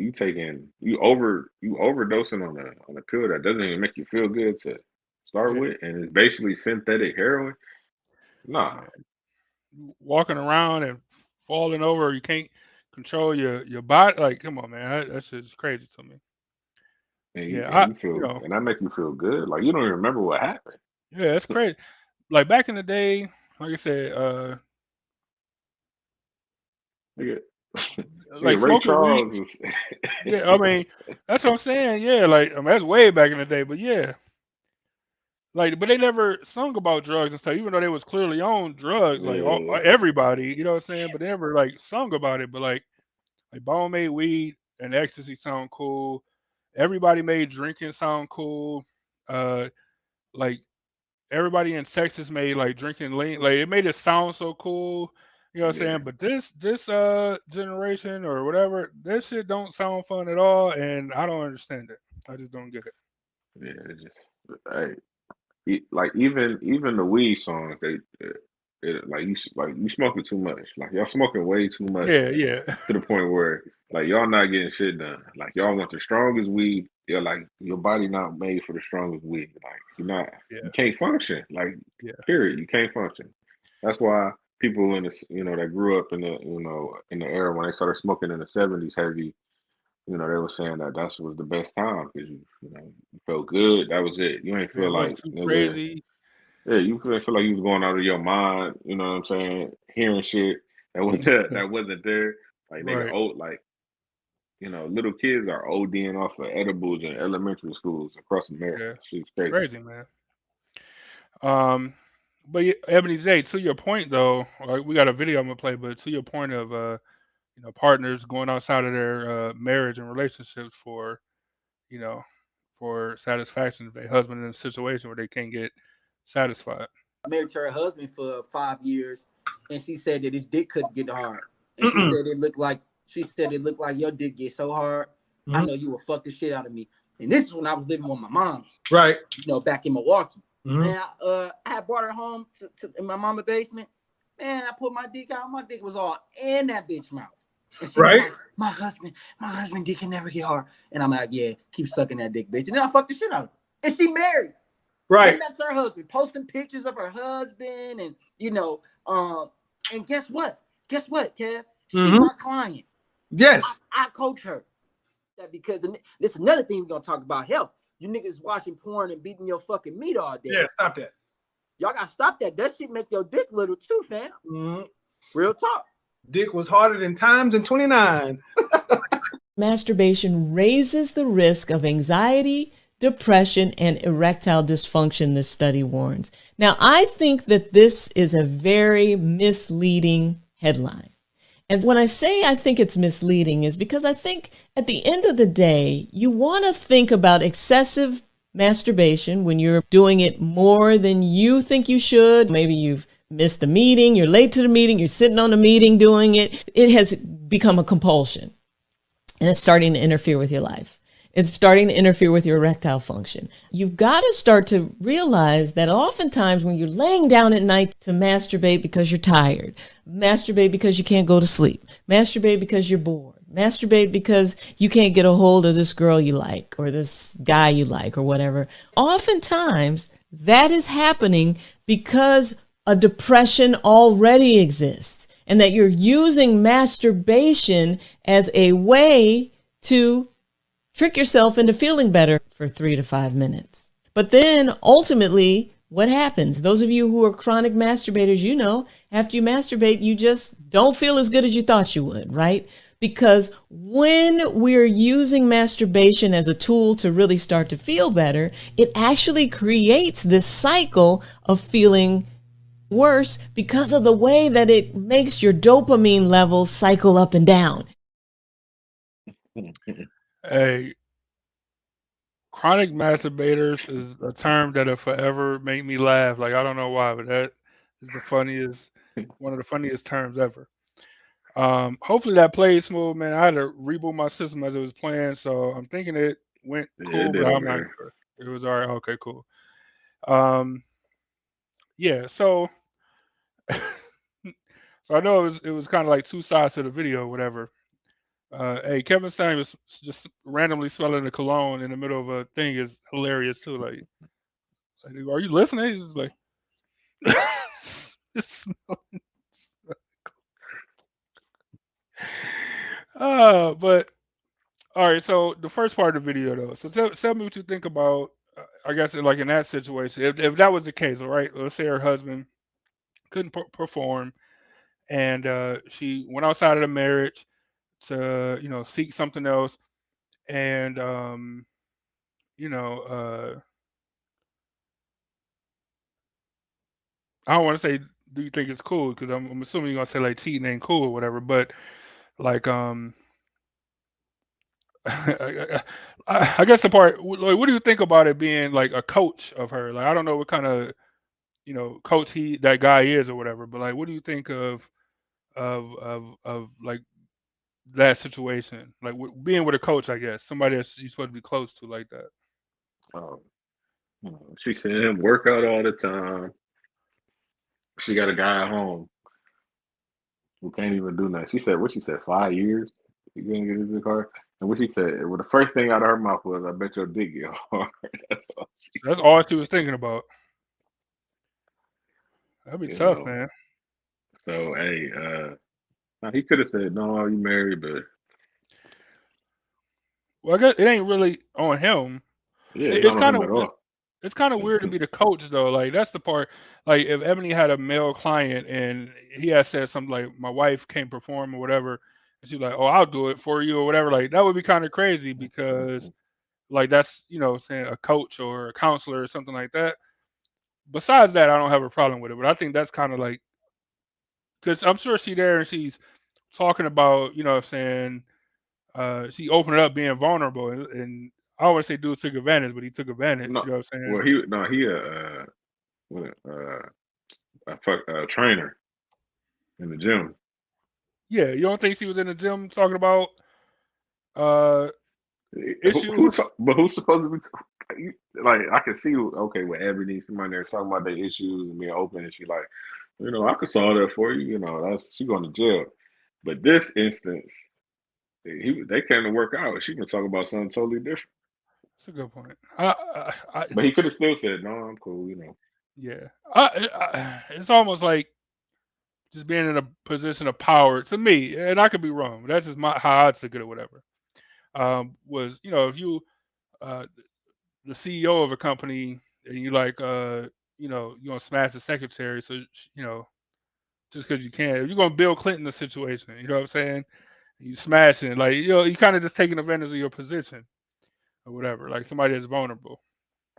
you overdosing on a pill that doesn't even make you feel good to start yeah, with, and it's basically synthetic heroin. Nah, man. Walking around and falling over, you can't control your body. Like, come on, man, that's just crazy to me. and Yeah, you feel, and that make you feel good. Like you don't even remember what happened. yeah, it's crazy. Like back in the day, like I said, Nigga, like Ray smoking weed. Charles was. Yeah, I mean, that's what I'm saying. Yeah, like I mean, that's way back in the day, but yeah, like, but they never sung about drugs and stuff, even though they was clearly on drugs, like Yeah, everybody, you know what I'm saying? But they never like sung about it. But like Bone made weed and ecstasy sound cool. Everybody made drinking sound cool. Uh, like everybody in Texas made like drinking lean, like it made it sound so cool. You know what I'm yeah, saying? But this generation or whatever, this shit don't sound fun at all, and I don't understand it. I just don't get it. yeah. It's just, hey, like even the weed songs, like you smoking too much. Like y'all smoking way too much Yeah, yeah, to the point where like y'all not getting shit done. Like y'all want the strongest weed. You're like your body not made for the strongest weed. Like you yeah, can't function. Like yeah, period, you can't function. That's why people in this, that grew up in the, in the era when they started smoking in the '70s heavy. They were saying that was the best time because you felt good. That was it. You ain't yeah. feel It like wasn't too nigga. crazy. Yeah, you feel like you was going out of your mind. You know what I'm saying? Hearing shit that was that wasn't there. Like nigga, Right. like little kids are ODing off of edibles in elementary schools across America. Yeah, Shit's it's crazy. crazy, man. Um, but yeah, Ebony J, to your point though, like we got a video I'm gonna play, but to your point of partners going outside of their marriage and relationships you know, for satisfaction of a husband in a situation where they can't get satisfied. Married to her husband for 5 years, and she said that his dick couldn't get hard, and she said it looked like She said it looked like your dick get so hard. I know you will fuck the shit out of me. And this is when I was living with my mom's. Right. Back in Milwaukee. Man, I had brought her home to in my mama's basement. Man, I put my dick out. My dick was all in that bitch mouth. And she was like, my husband dick can never get hard. And I'm like, yeah, keep sucking that dick, bitch. And then I fucked the shit out of her. And she married. Right. And that's her husband, posting pictures of her husband. And, and guess what? Kev? She's my client. Yes. I coach her. That because this is another thing we're going to talk about, health. You niggas watching porn and beating your fucking meat all day. Yeah, stop that. Y'all gotta stop that. That shit make your dick little too, fam. Real talk. Dick was harder than times and 29. Masturbation raises the risk of anxiety, depression, and erectile dysfunction, this study warns. Now, I think that this is a very misleading headline. And when I say I think it's misleading is because I think at the end of the day, you want to think about excessive masturbation when you're doing it more than you think you should. Maybe you've missed a meeting, you're late to the meeting, you're sitting on the meeting doing it. It has become a compulsion and it's starting to interfere with your life. It's starting to interfere with your erectile function. You've got to start to realize that oftentimes when you're laying down at night to masturbate because you're tired, masturbate because you can't go to sleep, masturbate because you're bored, masturbate because you can't get a hold of this girl you like or this guy you like or whatever. Oftentimes that is happening because a depression already exists and that you're using masturbation as a way to trick yourself into feeling better for 3 to 5 minutes. But then ultimately, what happens? Those of you who are chronic masturbators, after you masturbate, you just don't feel as good as you thought you would, right? Because when we're using masturbation as a tool to really start to feel better, it actually creates this cycle of feeling worse because of the way that it makes your dopamine levels cycle up and down. Hey, chronic masturbators is a term that'll forever make me laugh. Like, I don't know why, but that is one of the funniest terms ever. Hopefully that played smooth, man. I had to reboot my system as it was playing, so I'm thinking it went cool, but I'm not sure. It was all right. Okay, cool. Yeah, so I know it was kind of like two sides to the video, or whatever. Hey, Kevin Samuels just randomly smelling a cologne in the middle of a thing is hilarious too. Like are you listening? He's just like, just smelling. But all right. So the first part of the video, though. So tell me what you think about. I guess in that situation, if that was the case, all right. Let's say her husband couldn't perform, and she went outside of the marriage to seek something else, and I don't want to say do you think it's cool because I'm assuming you're gonna say like cheating ain't cool or whatever, but like I guess the part like what do you think about it being like a coach of her? Like I don't know what kind of coach that guy is or whatever, but like what do you think of like that situation? Like being with a coach, I guess somebody that you're supposed to be close to like that. She seen him work out all the time. She got a guy at home who can't even do nothing. She said, 5 years? You can't get into the car? And what she said, well, the first thing out of her mouth was, I bet your dick get hard. That's all she was thinking about. That'd be tough, man. So, hey, he could have said, no, you married, but. Well, I guess it ain't really on him. Yeah, it's kind of it's kind of weird to be the coach though. Like that's the part. Like if Ebony had a male client and he had said something like, "My wife can't perform" or whatever, and she's like, "Oh, I'll do it for you" or whatever. Like that would be kind of crazy because, like that's saying a coach or a counselor or something like that. Besides that, I don't have a problem with it, but I think that's kind of like because I'm sure she's there and she's talking about what I'm saying. She opened it up being vulnerable and I always say dude took advantage, but he took advantage. No, you know what I'm saying? Well, he a trainer in the gym. Yeah, you don't think she was in the gym talking about issues? But who's supposed to be? Like, I can see, okay, with Ebony, somebody there talking about their issues and being open, and she like, I could solve that for you. That's she going to jail. But this instance, they came to work out. She can talk about something totally different. That's a good point. But he could have still said, "No, I'm cool." Yeah, it's almost like just being in a position of power to me, and I could be wrong. But that's just how I took it or whatever. Was if you uh, the CEO of a company and you like you gonna smash the secretary, so just because you can, if you're gonna Bill Clinton the situation, you know what I'm saying? You smashing like you kind of just taking advantage of your position or whatever, like somebody that's vulnerable.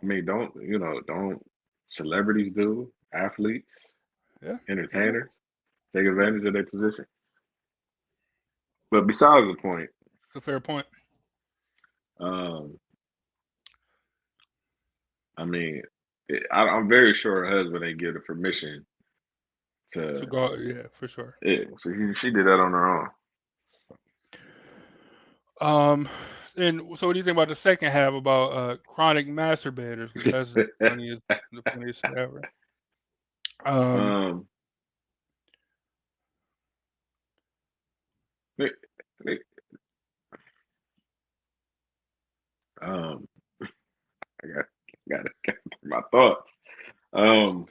I mean, don't celebrities do athletes, Yeah, entertainers take advantage of their position? But besides the point, it's a fair point. um, I mean, I'm very sure her husband ain't give the permission To to. go, yeah, for sure. Yeah, so she did that on her own. Um, and so what do you think about the second half about chronic masturbators? Because that's the funniest shit ever. Um, um, they- they- um, I got my thoughts. Um,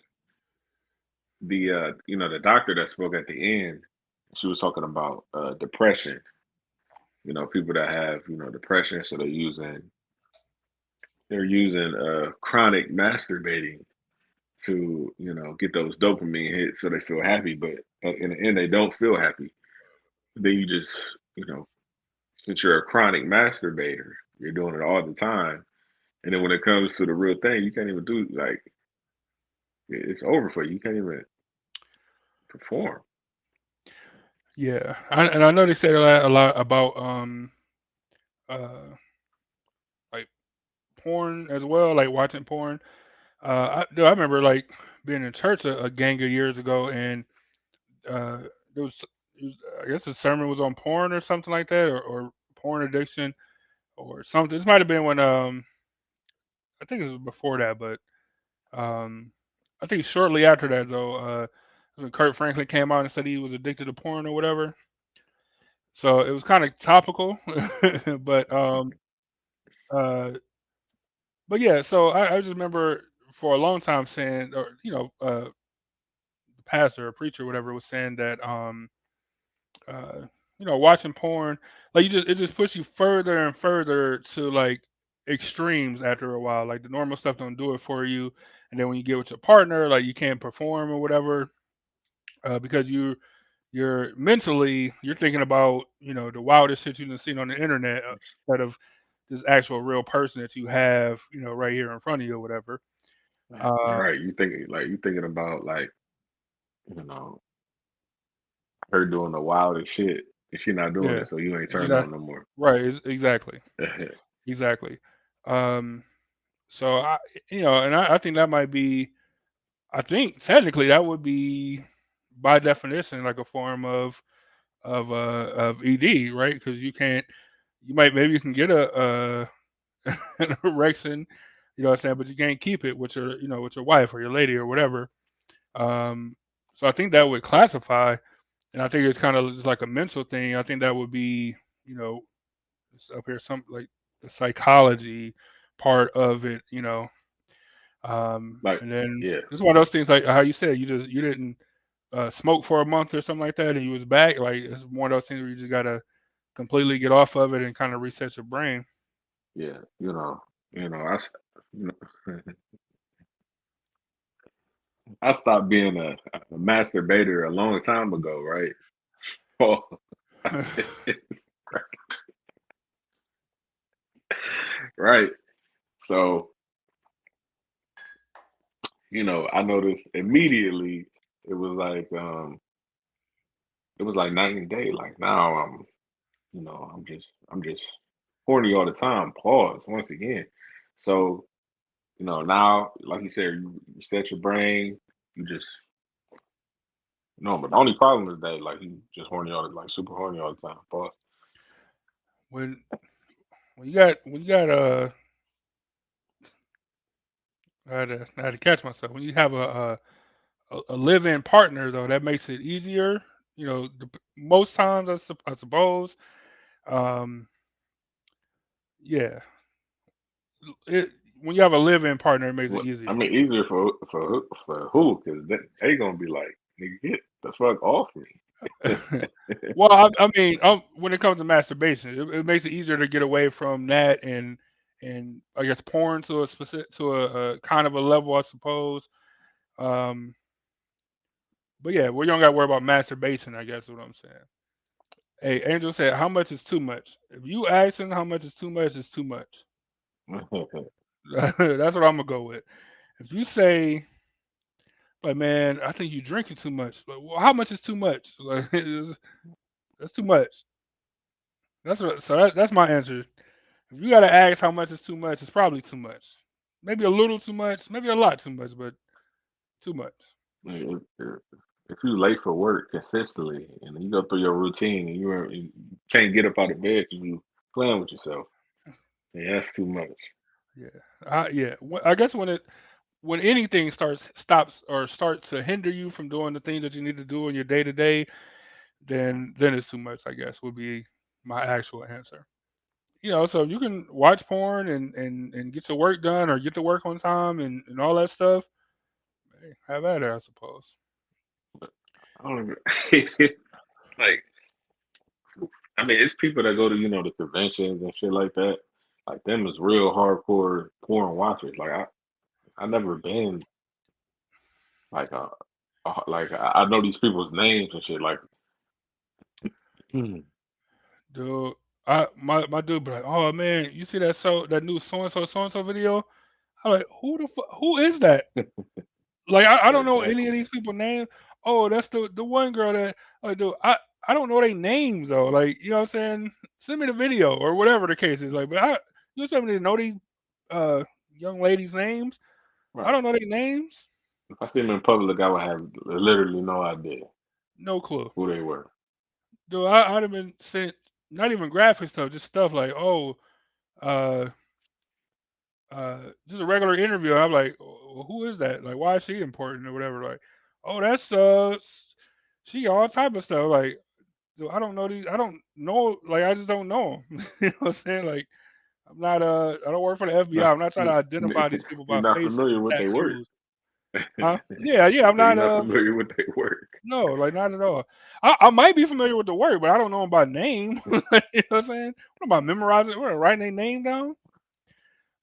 the doctor that spoke at the end, she was talking about depression. People that have depression, so they're using chronic masturbating to get those dopamine hits so they feel happy, but in the end they don't feel happy. Then you just you know since you're a chronic masturbator, you're doing it all the time, and then when it comes to the real thing, you can't even do, like, it's over for you. You can't even perform. yeah, and I know they said a lot about uh like porn as well, like watching porn. I remember like being in church a gang of years ago, and uh, there was, I guess the sermon was on porn or something like that, or porn addiction or something. This might have been when I think it was before that, but um, I think shortly after that though, when Kurt Franklin came out and said he was addicted to porn or whatever. So it was kind of topical, but uh, but yeah. So I just remember for a long time saying, or the pastor or preacher, or whatever, was saying that uh, watching porn, like it just pushes you further and further to like extremes after a while. Like the normal stuff don't do it for you, and then when you get with your partner, like you can't perform or whatever, because you're mentally you're thinking about the wildest shit you've seen on the internet, instead of this actual real person that you have right here in front of you or whatever. Uh, Right. You thinking about, like, you know her doing the wildest shit, and she not doing yeah, it, so you ain't she's turned not on no more. right. Exactly, exactly. Um, so and I think that might be. I think technically that would be by definition like a form of ED, right? Because you can't. Maybe you can get an erection, what I'm saying, but you can't keep it with your wife or your lady or whatever. Um, so I think that would classify, and I think it's kind of just like a mental thing. I think that would be, you know, it's up here some like the psychology part of it. Like, And then yeah, it's one of those things like how you said you didn't smoke for a month or something like that, and you was back. Like it's one of those things where you just gotta completely get off of it and kind of reset your brain. yeah. You know, I stopped being a masturbator a long time ago, right? Oh, right. So, I noticed immediately it was like night and day. Like now I'm just horny all the time. Pause once again. So, now, like you said, you set your brain, you just No, but the only problem is that like he just horny all the like super horny all the time. Pause. When when you got I had to catch myself. When you have a live-in partner though, that makes it easier. You know, most times I suppose. Um, yeah, it when you have a live-in partner, it makes it Well, I easier. mean, easier for who? Because they gonna be like, nigga, get the fuck off me. Well, I mean, when it comes to masturbation, it makes it easier to get away from that and I guess porn to a specific to a kind of a level, I suppose. Um, but yeah, we don't got to worry about masturbation. I guess is what I'm saying. Hey, Angel said, "How much is too much?" If you asking how much is too much, it's too much. That's what I'm gonna go with. If you say, like, man, I think you drinking too much. Like, well, how much is too much? Like, that's too much. That's my answer. If you gotta ask how much is too much, it's probably too much. Maybe a little too much, maybe a lot too much, but too much. If, if you late for work consistently and you go through your routine and you can't get up out of bed because you playing with yourself, yeah, that's too much. Yeah. I guess when anything stops or starts to hinder you from doing the things that you need to do in your day to day, then it's too much. I guess would be my actual answer. You know, so you can watch porn and get your work done or get to work on time and all that stuff. Hey, have at it, I suppose. I don't even, like. I mean, it's people that go to the conventions and shit like that. Like them is real hardcore porn watchers. Like I never been like like I know these people's names and shit. Like Dude, my dude be like, oh man, you see that new so and so video? I'm like, who is that? Like I don't know any of exactly. these people names. Oh, that's the one girl that like dude, I don't know their names though. Like, you know what I'm saying? Send me the video or whatever the case is. Like, but you expect me to know these uh young ladies' names? I Right. don't know their names. If I see them in public, I would have literally no idea No clue. who they were. Dude, I'd have been sent not even graphic stuff, just stuff like, oh, uh just a regular interview. I'm like, well, who is that? Like, why is she important or whatever? Like, oh, that's she all type of stuff. Like, dude, I don't know these. I don't know. Like, I just don't know 'em. You know what I'm saying? Like, I'm not. I don't work for the No, FBI. I'm not trying to identify these people you're by not faces familiar and with their work. tattoos. Huh? Yeah, yeah. I I'm say you're not. not familiar with their work. No, like not at all. I might be familiar with the word, but I don't know them by name. You know what I'm saying? What am I memorizing? What, writing their name down?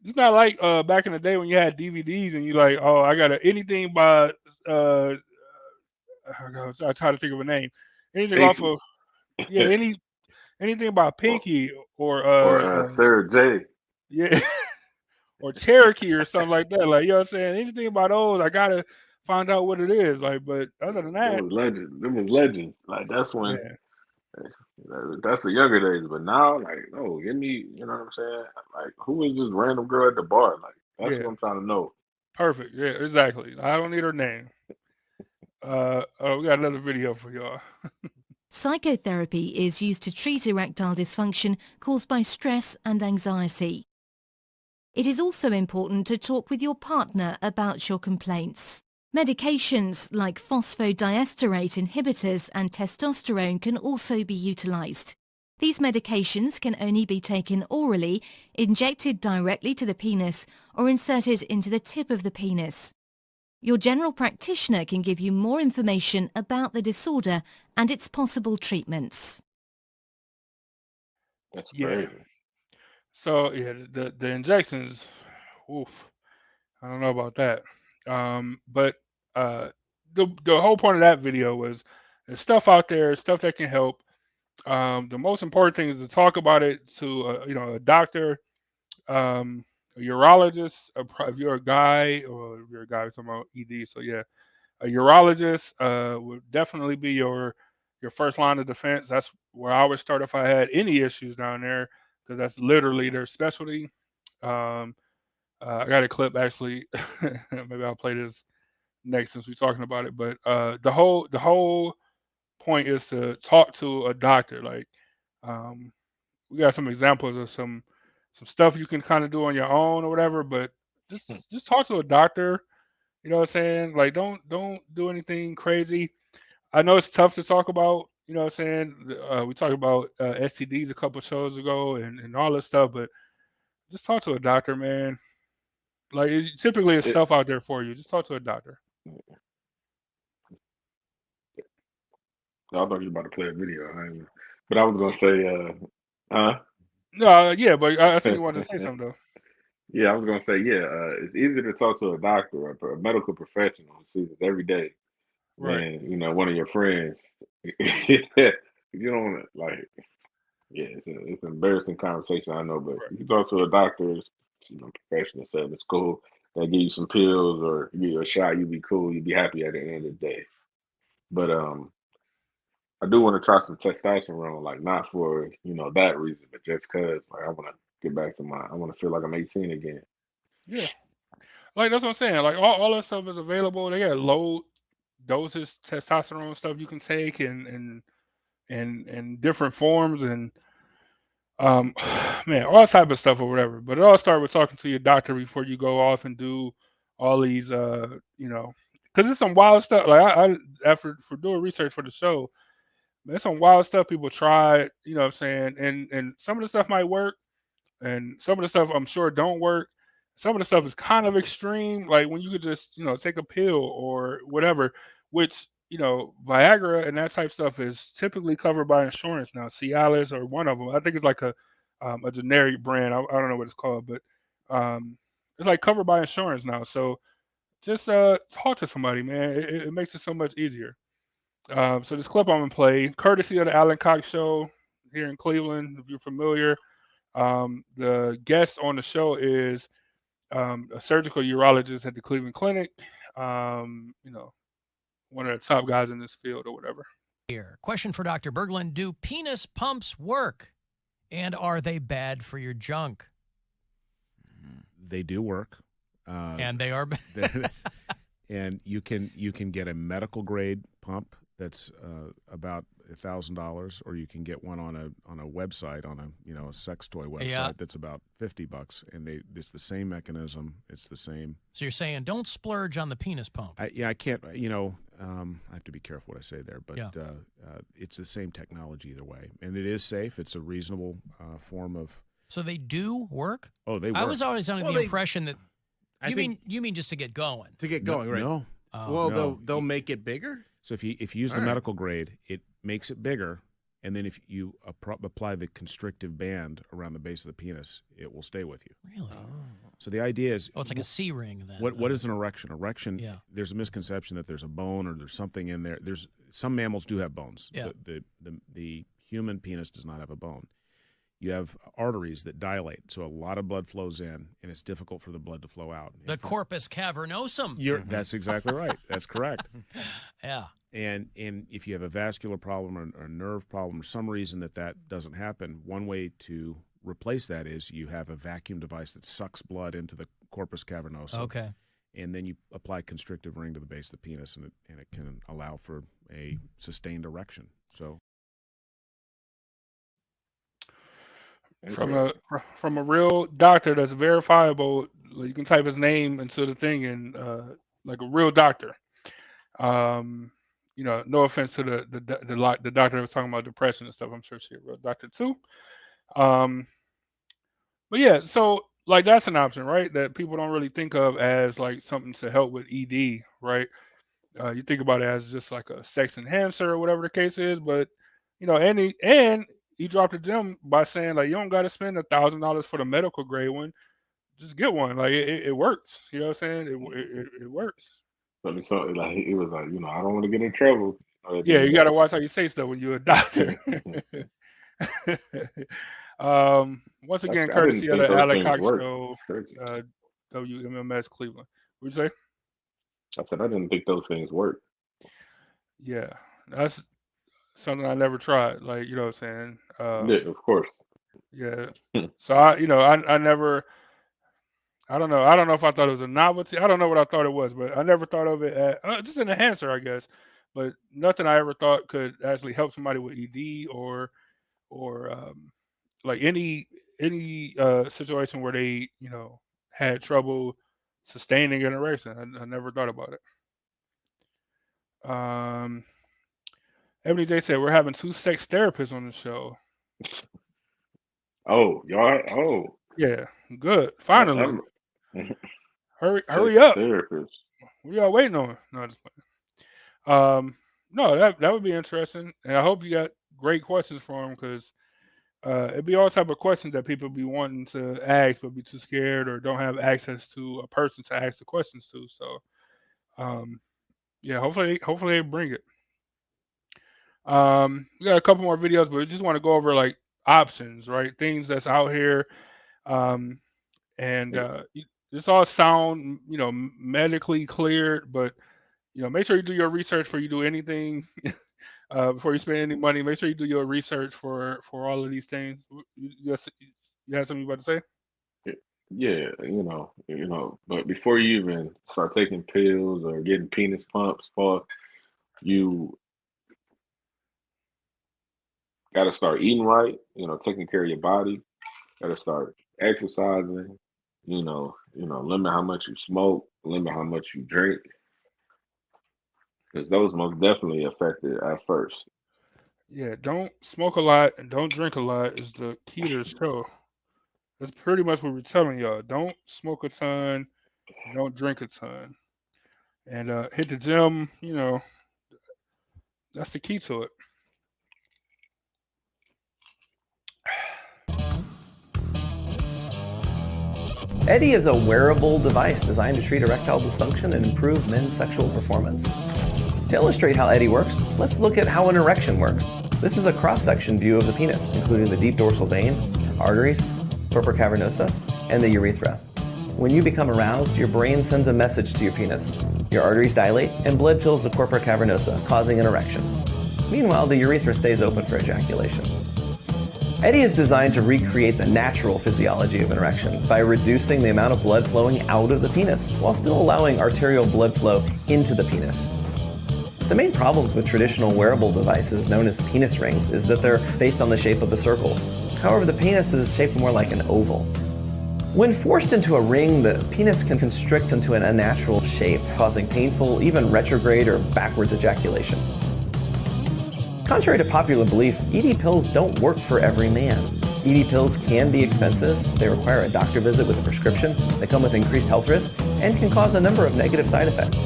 It's not like back in the day when you had DVDs and you like, oh, I got anything by uh I try to think of a name. Anything off Pinky of yeah, anything about or, Pinky or Sarah J. yeah or Cherokee or something like that. Like, you know what I'm saying? Anything about those, I gotta find out what it is. Like, but other than Them that, was legends. Them was legends. Like that's when yeah, that's the younger days. But now, like, no, give me, you know what I'm saying? Like, who is this random girl at the bar? Like, that's yeah, what I'm trying to know. perfect. Yeah, exactly. I don't need her name. We got another video for y'all. Psychotherapy is used to treat erectile dysfunction caused by stress and anxiety. It is also important to talk with your partner about your complaints. Medications like phosphodiesterase inhibitors and testosterone can also be utilized. These medications can only be taken orally, injected directly to the penis, or inserted into the tip of the penis. Your general practitioner can give you more information about the disorder and its possible treatments. That's Yeah. crazy. So yeah, the injections, oof. I don't know about that. But uh, the whole point of that video was there's stuff out there, stuff that can help. The most important thing is to talk about it to a doctor, a urologist. If you're a guy or if you're a guy we're talking about ED, so yeah, a urologist would definitely be your first line of defense. That's where I would start if I had any issues down there, because that's literally their specialty. I got a clip actually. Maybe I'll play this next since we're talking about it. But the whole point is to talk to a doctor. Like um, we got some examples of some stuff you can kind of do on your own or whatever, but just talk to a doctor. You know what I'm saying? Like don't do anything crazy. I know it's tough to talk about. You know what I'm saying? We talked about STDs a couple shows ago and all this stuff, but just talk to a doctor, man. Like typically, it's stuff out there for you. Just talk to a doctor. I thought you were about to play a video, but I was gonna say, huh? No, yeah, but I think you wanted to say something though. Yeah, I was gonna say, yeah, it's easier to talk to a doctor or a medical professional who sees us every day Right. than one of your friends. You don't want to yeah, it's an embarrassing conversation, I know, but Right. if you talk to a doctor, professional setting, it's cool. They give you some pills or give you a shot, you'll be cool, you'll be happy at the end of the day. But I do want to try some testosterone, like not for that reason, but just cause like I want to get back to I want to feel like I'm 18 again. Yeah. Like that's what I'm saying. Like all that stuff is available. They got low doses testosterone stuff you can take and different forms and man, all type of stuff or whatever. But it all starts with talking to your doctor before you go off and do all these because it's some wild stuff. Like I after for doing research for the show, there's some wild stuff people try, you know what I'm saying? And some of the stuff might work and some of the stuff I'm sure don't work. Some of the stuff is kind of extreme, like when you could just, take a pill or whatever, which, Viagra and that type stuff is typically covered by insurance now. Cialis or one of them. I think it's like a generic brand. I don't know what it's called, but it's like covered by insurance now. So just talk to somebody, man. It makes it so much easier. So this clip I'm gonna play, courtesy of the Alan Cox Show here in Cleveland, if you're familiar. The guest on the show is a surgical urologist at the Cleveland Clinic. One of the top guys in this field or whatever. Here, question for Dr. Berglund: do penis pumps work, and are they bad for your junk? They do work, and they are. And you can get a medical grade pump that's about $1,000, or you can get one on a website, on a sex toy website that's about $50, and it's the same mechanism. It's the same. So you're saying don't splurge on the penis pump? I can't. I have to be careful what I say there, but it's the same technology either way, and it is safe. It's a reasonable form of. So they do work? Oh, they work. I was always under the impression that. You mean just to get going? To get going, right? No. Well, no. They'll make it bigger. So if you use the medical grade, it makes it bigger, and then if you apply the constrictive band around the base of the penis, it will stay with you. Really? So the idea is, it's like a C ring then. What is an erection? Erection. Yeah. There's a misconception that there's a bone or there's something in there. There's some mammals do have bones. Yeah. The human penis does not have a bone. You have arteries that dilate, so a lot of blood flows in, and it's difficult for the blood to flow out. The corpus cavernosum. That's exactly right. That's correct. Yeah. And if you have a vascular problem or a nerve problem, or some reason that doesn't happen, one way to replace that is you have a vacuum device that sucks blood into the corpus cavernosum. Okay. And then you apply constrictive ring to the base of the penis, and it can allow for a sustained erection. So. From a real doctor that's verifiable, you can type his name into the thing and like a real doctor. No offense to the doctor that was talking about depression and stuff. I'm sure she's a real doctor too. But yeah, so like that's an option, right? That people don't really think of as like something to help with ED, right? You think about it as just like a sex enhancer or whatever the case is, but and he dropped a gem by saying like you don't got to spend $1,000 for the medical grade one, just get one. Like it works. You know what I'm saying? It works. So like it was like I don't want to get in trouble. Yeah, you got to watch how you say stuff when you're a doctor. Once again, courtesy of the Alec Cox Show, WMMS Cleveland. What'd you say? I said I didn't think those things work. Yeah, that's something I never tried. Like you know what I'm saying? Yeah, of course. Yeah. So I never. I don't know. I don't know if I thought it was a novelty. I don't know what I thought it was, but I never thought of it as just an enhancer, I guess. But nothing I ever thought could actually help somebody with ED or like any situation where they had trouble sustaining an erection. I never thought about it. Ebony J said we're having 2 sex therapists on the show. Oh, y'all. Oh, Yeah, good. Finally, hurry sex up. therapist. What y'all waiting on? No, just playing. No, that would be interesting, and I hope you got great questions for him because it'd be all type of questions that people be wanting to ask but be too scared or don't have access to a person to ask the questions to. So, yeah, hopefully they bring it. We got a couple more videos, but we just want to go over like options, right? Things that's out here, and this all sound medically cleared, but make sure you do your research before you do anything. Before you spend any money, make sure you do your research for all of these things. You had something you about to say? Yeah, but before you even start taking pills or getting penis pumps, you got to start eating right, taking care of your body. Got to start exercising, limit how much you smoke, limit how much you drink, because those most definitely affect it at first. Yeah, don't smoke a lot and don't drink a lot is the key to the show. That's pretty much what we're telling y'all. Don't smoke a ton, don't drink a ton, and hit the gym. That's the key to it. Eddie is a wearable device designed to treat erectile dysfunction and improve men's sexual performance. To illustrate how Eddie works, let's look at how an erection works. This is a cross-section view of the penis, including the deep dorsal vein, arteries, corpora cavernosa, and the urethra. When you become aroused, your brain sends a message to your penis. Your arteries dilate, and blood fills the corpora cavernosa, causing an erection. Meanwhile, the urethra stays open for ejaculation. Eddie is designed to recreate the natural physiology of an erection by reducing the amount of blood flowing out of the penis, while still allowing arterial blood flow into the penis. The main problems with traditional wearable devices known as penis rings is that they're based on the shape of a circle. However, the penis is shaped more like an oval. When forced into a ring, the penis can constrict into an unnatural shape, causing painful, even retrograde or backwards ejaculation. Contrary to popular belief, ED pills don't work for every man. ED pills can be expensive, they require a doctor visit with a prescription, they come with increased health risks, and can cause a number of negative side effects.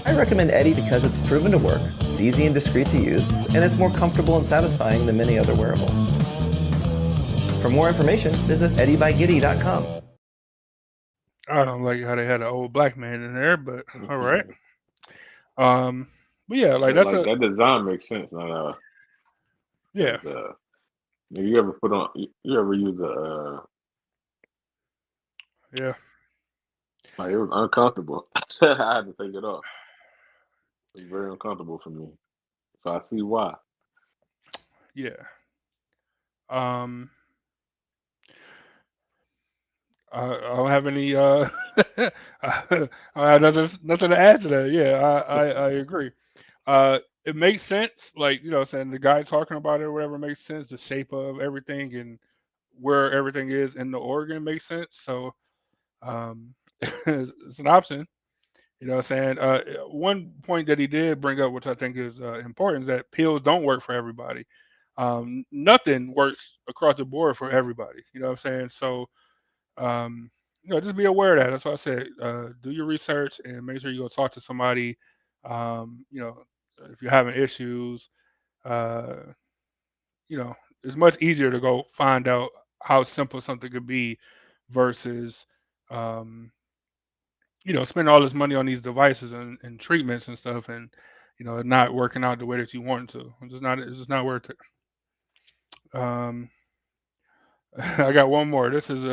I recommend Eddie because it's proven to work, it's easy and discreet to use, and it's more comfortable and satisfying than many other wearables. For more information, visit eddiebygiddy.com. I don't like how they had an old black man in there, but all right. But yeah, like that's that design makes sense. Yeah. You ever put on? You ever use a? Yeah. Like it was uncomfortable. I had to take it off. It was very uncomfortable for me. So I see why. Yeah. I don't have any. I have nothing to add to that. Yeah, I agree. It makes sense, like saying the guy talking about it or whatever makes sense. The shape of everything and where everything is in the organ makes sense. So, it's an option. You know what I'm saying? One point that he did bring up, which I think is important, is that pills don't work for everybody. Nothing works across the board for everybody. You know what I'm saying? So, just be aware of that. That's why I said, do your research and make sure you go talk to somebody. If you're having issues, it's much easier to go find out how simple something could be versus, spend all this money on these devices and treatments and stuff, and not working out the way that you want to. It's just not worth it. I got one more. This is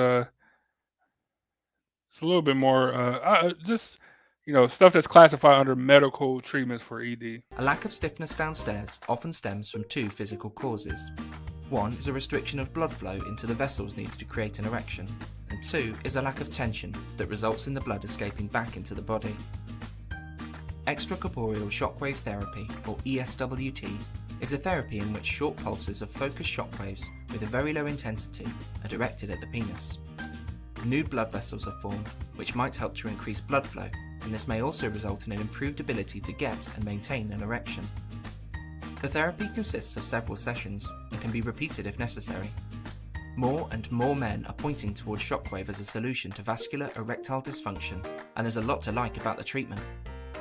it's a little bit more just stuff that's classified under medical treatments for ED. A lack of stiffness downstairs often stems from 2 physical causes. One is a restriction of blood flow into the vessels needed to create an erection, and 2 is a lack of tension that results in the blood escaping back into the body. Extracorporeal shockwave therapy, or ESWT, is a therapy in which short pulses of focused shockwaves with a very low intensity are directed at the penis. New blood vessels are formed, which might help to increase blood flow, and this may also result in an improved ability to get and maintain an erection. The therapy consists of several sessions and can be repeated if necessary. More and more men are pointing towards shockwave as a solution to vascular erectile dysfunction, and there's a lot to like about the treatment.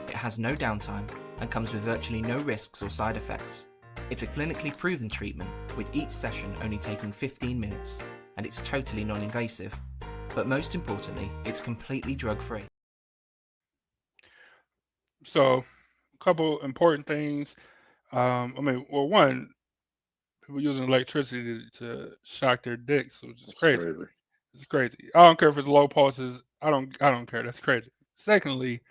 It has no downtime and comes with virtually no risks or side effects. It's a clinically proven treatment, with each session only taking 15 minutes, and it's totally non-invasive. But most importantly, it's completely drug-free. So, a couple important things. One, people using electricity to shock their dicks, which is crazy. It's crazy. I don't care if it's low pulses. I don't care. That's crazy. Secondly,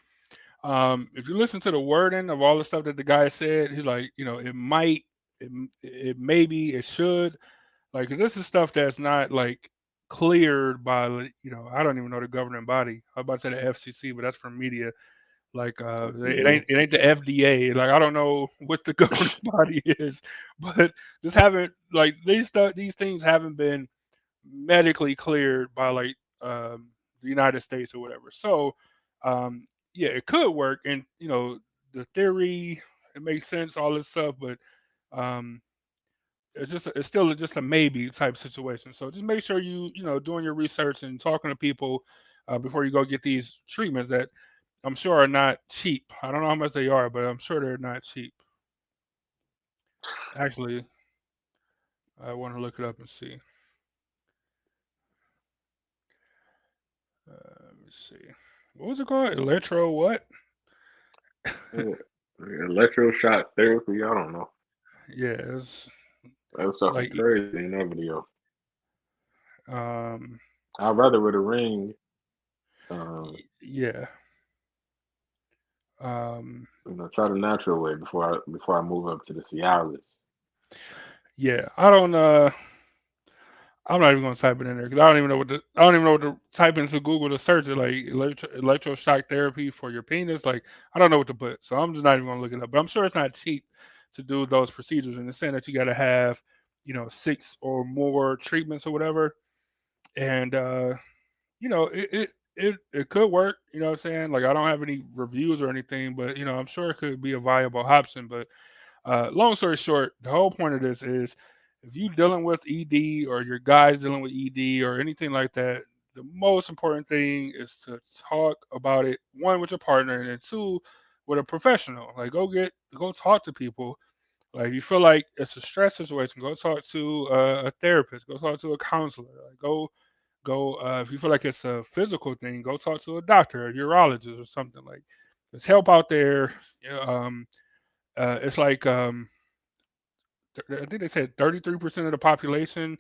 if you listen to the wording of all the stuff that the guy said, he's like, it might, it maybe, it should, like, 'cause this is stuff that's not like cleared by, I don't even know the governing body. I'm about to say the FCC, but that's from media. Like, it ain't the FDA. Like, I don't know what the governing body is, but just haven't, like, these things haven't been medically cleared by, like, the United States or whatever. So, yeah, it could work, and the theory, it makes sense, all this stuff, but it's still just a maybe type situation. So just make sure doing your research and talking to people before you go get these treatments that I'm sure are not cheap. I don't know how much they are, but I'm sure they're not cheap. Actually, I want to look it up and see. Let me see. What was it called? Electro what? Electroshock therapy. I don't know. Yeah, it's That was something like crazy in that video. um I'd rather with a ring. yeah. Try the natural way before I move up to the Cialis. Yeah, I don't. I'm not even gonna type it in there because I don't even know what to type into Google to search it, like electroshock therapy for your penis. Like, I don't know what to put, so I'm just not even gonna look it up. But I'm sure it's not cheap to do those procedures, and it's saying that you got to have 6 or more treatments or whatever, and it could work. You know what I'm saying? Like, I don't have any reviews or anything, but I'm sure it could be a viable option. But long story short, the whole point of this is if you dealing with ED or your guys dealing with ED or anything like that, the most important thing is to talk about it, one, with your partner, and then two, with a professional. Like, go talk to people. Like, if you feel like it's a stress situation, go talk to a therapist, go talk to a counselor. Like, go if you feel like it's a physical thing, go talk to a doctor, a urologist, or something. Like, there's help out there. It's like I think they said 33% of the population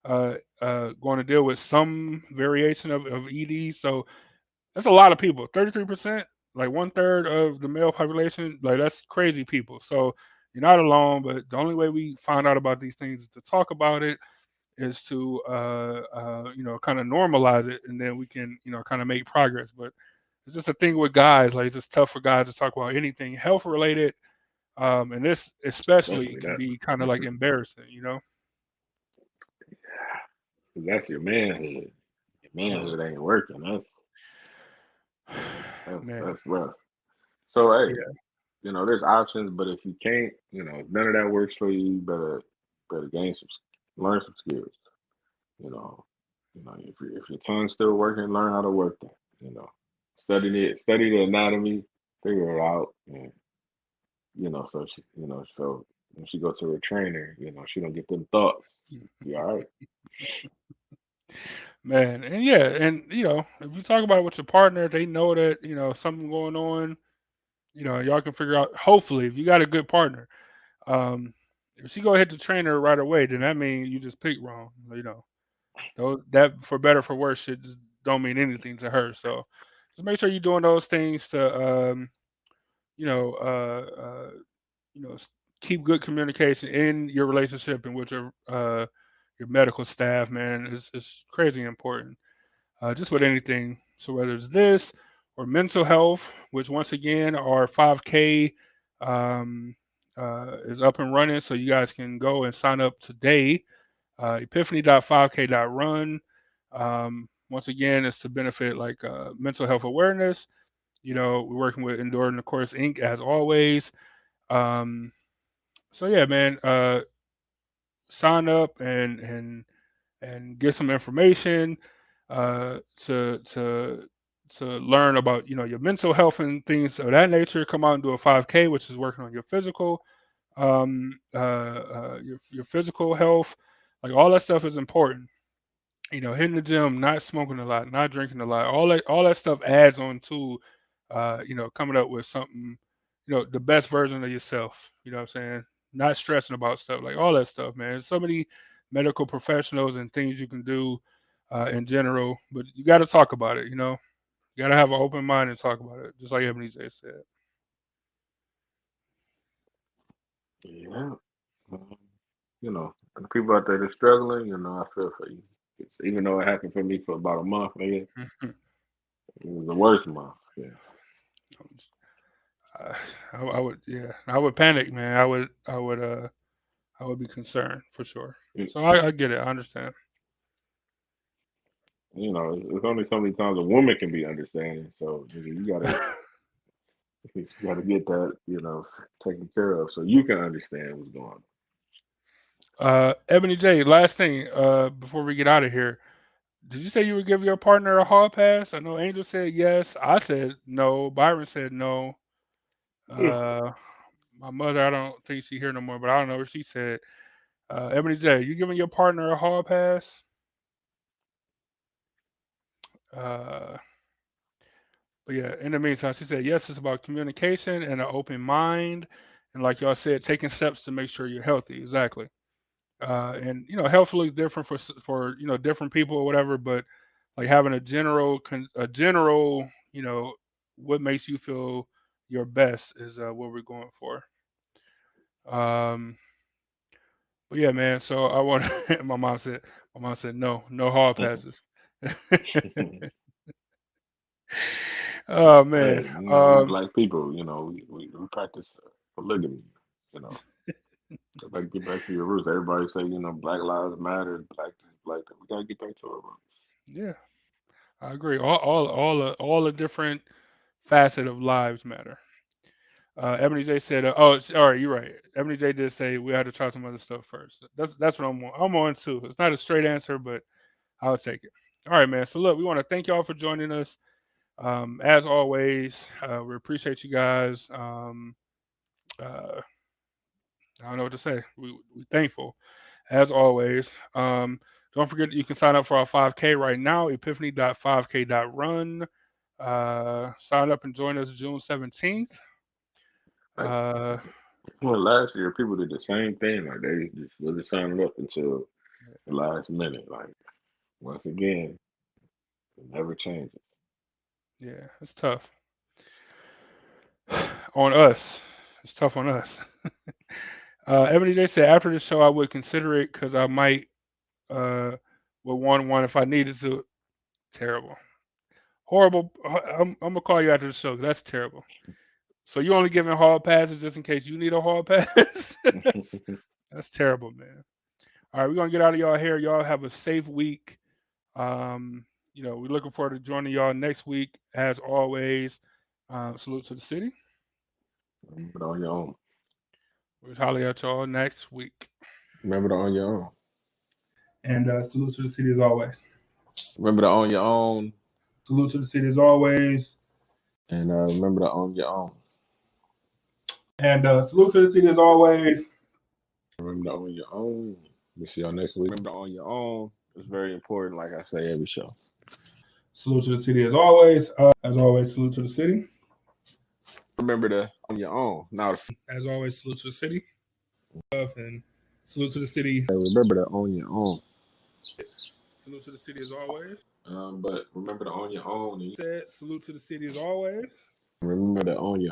going to deal with some variation of ED. So that's a lot of people. 33%, like 1/3 of the male population. Like, that's crazy people. So you're not alone. But the only way we find out about these things is to talk about it, is to kind of normalize it, and then we can kind of make progress. But it's just a thing with guys. Like, it's just tough for guys to talk about anything health related. And this especially Especially can that. be kind of like embarrassing. That's your manhood. Your manhood ain't working. Man, That's rough. So hey, yeah, there's options, but if you can't, if none of that works for you, you better learn some skills. You know, if your tongue's still working, learn how to work that. Study the anatomy, figure it out, and so when she go to her trainer, she don't get them thoughts. You all right? man, and yeah, and if you talk about it with your partner, they know that something going on. Y'all can figure out. Hopefully, if you got a good partner, um, if she go hit the trainer right away, then that means you just picked wrong. That for better for worse shit just don't mean anything to her. So just make sure you're doing those things to you know uh, uh, keep good communication in your relationship and with your medical staff, man. It's crazy important. just with anything. So whether it's this or mental health, which once again our 5K is up and running, so you guys can go and sign up today. Epiphany.5k.run. Once again, it's to benefit like mental health awareness. We're working with Enduring the Course Inc. as always. So yeah, man, sign up and get some information to learn about your mental health and things of that nature. Come out and do a 5K, which is working on your physical your physical health. Like all that stuff is important. Hitting the gym, not smoking a lot, not drinking a lot, all that stuff adds on to coming up with something, the best version of yourself. You know what I'm saying? Not stressing about stuff, like all that stuff, man. There's so many medical professionals and things you can do in general, but you got to talk about it. You got to have an open mind and talk about it, just like Ebony J said. Yeah. The people out there that's struggling, I feel for you. Even though it happened for me for about a month, maybe it was the worst month. Yes. I would panic, man. I would be concerned for sure. So I get it. I understand. It's only so many times a woman can be understanding. So you gotta get that, taken care of so you can understand what's going on. Ebony J, last thing, before we get out of here. Did you say you would give your partner a hall pass? I know Angel said yes. I said no. Byron said no. My mother, I don't think she's here no more, but I don't know what she said. Ebony J, you giving your partner a hall pass? But yeah, in the meantime, she said yes. It's about communication and an open mind, and like y'all said, taking steps to make sure you're healthy. Exactly. And health looks different for different people or whatever, but like having a general what makes you feel your best is what we're going for. But yeah, man. So I want my mom said no hall passes. Oh man. Hey, we black people, we practice polygamy, Go get back to your roots. Everybody say, Black Lives Matter, black. We gotta get back to our roots. Yeah, I agree. All the different facet of lives matter. Ebony J said, "Oh, all right, you're right." Ebony J did say we had to try some other stuff first. That's what I'm on. I'm on too. It's not a straight answer, but I'll take it. All right, man. So look, we want to thank y'all for joining us. As always, we appreciate you guys. I don't know what to say. We're thankful, as always. Don't forget that you can sign up for our 5K right now, epiphany.5k.run. Sign up and join us June 17th. Well, last year people did the same thing. Like they just wasn't signing up until the last minute. Like once again, it never changes. Yeah, it's tough on us. It's tough on us. Ebony J said after the show I would consider it because I might would want one if I needed to. Terrible, horrible. I'm gonna call you after the show. That's terrible. So you only giving hall passes just in case you need a hall pass? That's terrible, man. All right, we're gonna get out of y'all here. Y'all have a safe week. We're looking forward to joining y'all next week. As always, salute to the city. Remember to on your own. We'll holler at y'all next week. Remember to on your own. And salute to the city as always. Remember to own your own. Salute to the city as always. And remember to own your own. And salute to the city as always. Remember to own your own. We'll see y'all next week. Remember to own your own. It's very important, like I say every show. Salute to the city as always. Salute to the city. Remember to own your own. Now, as always, salute to the city. And salute to the city. Remember to own your own. Salute to the city as always. But remember to own your own. Salute to the city as always. Remember to own your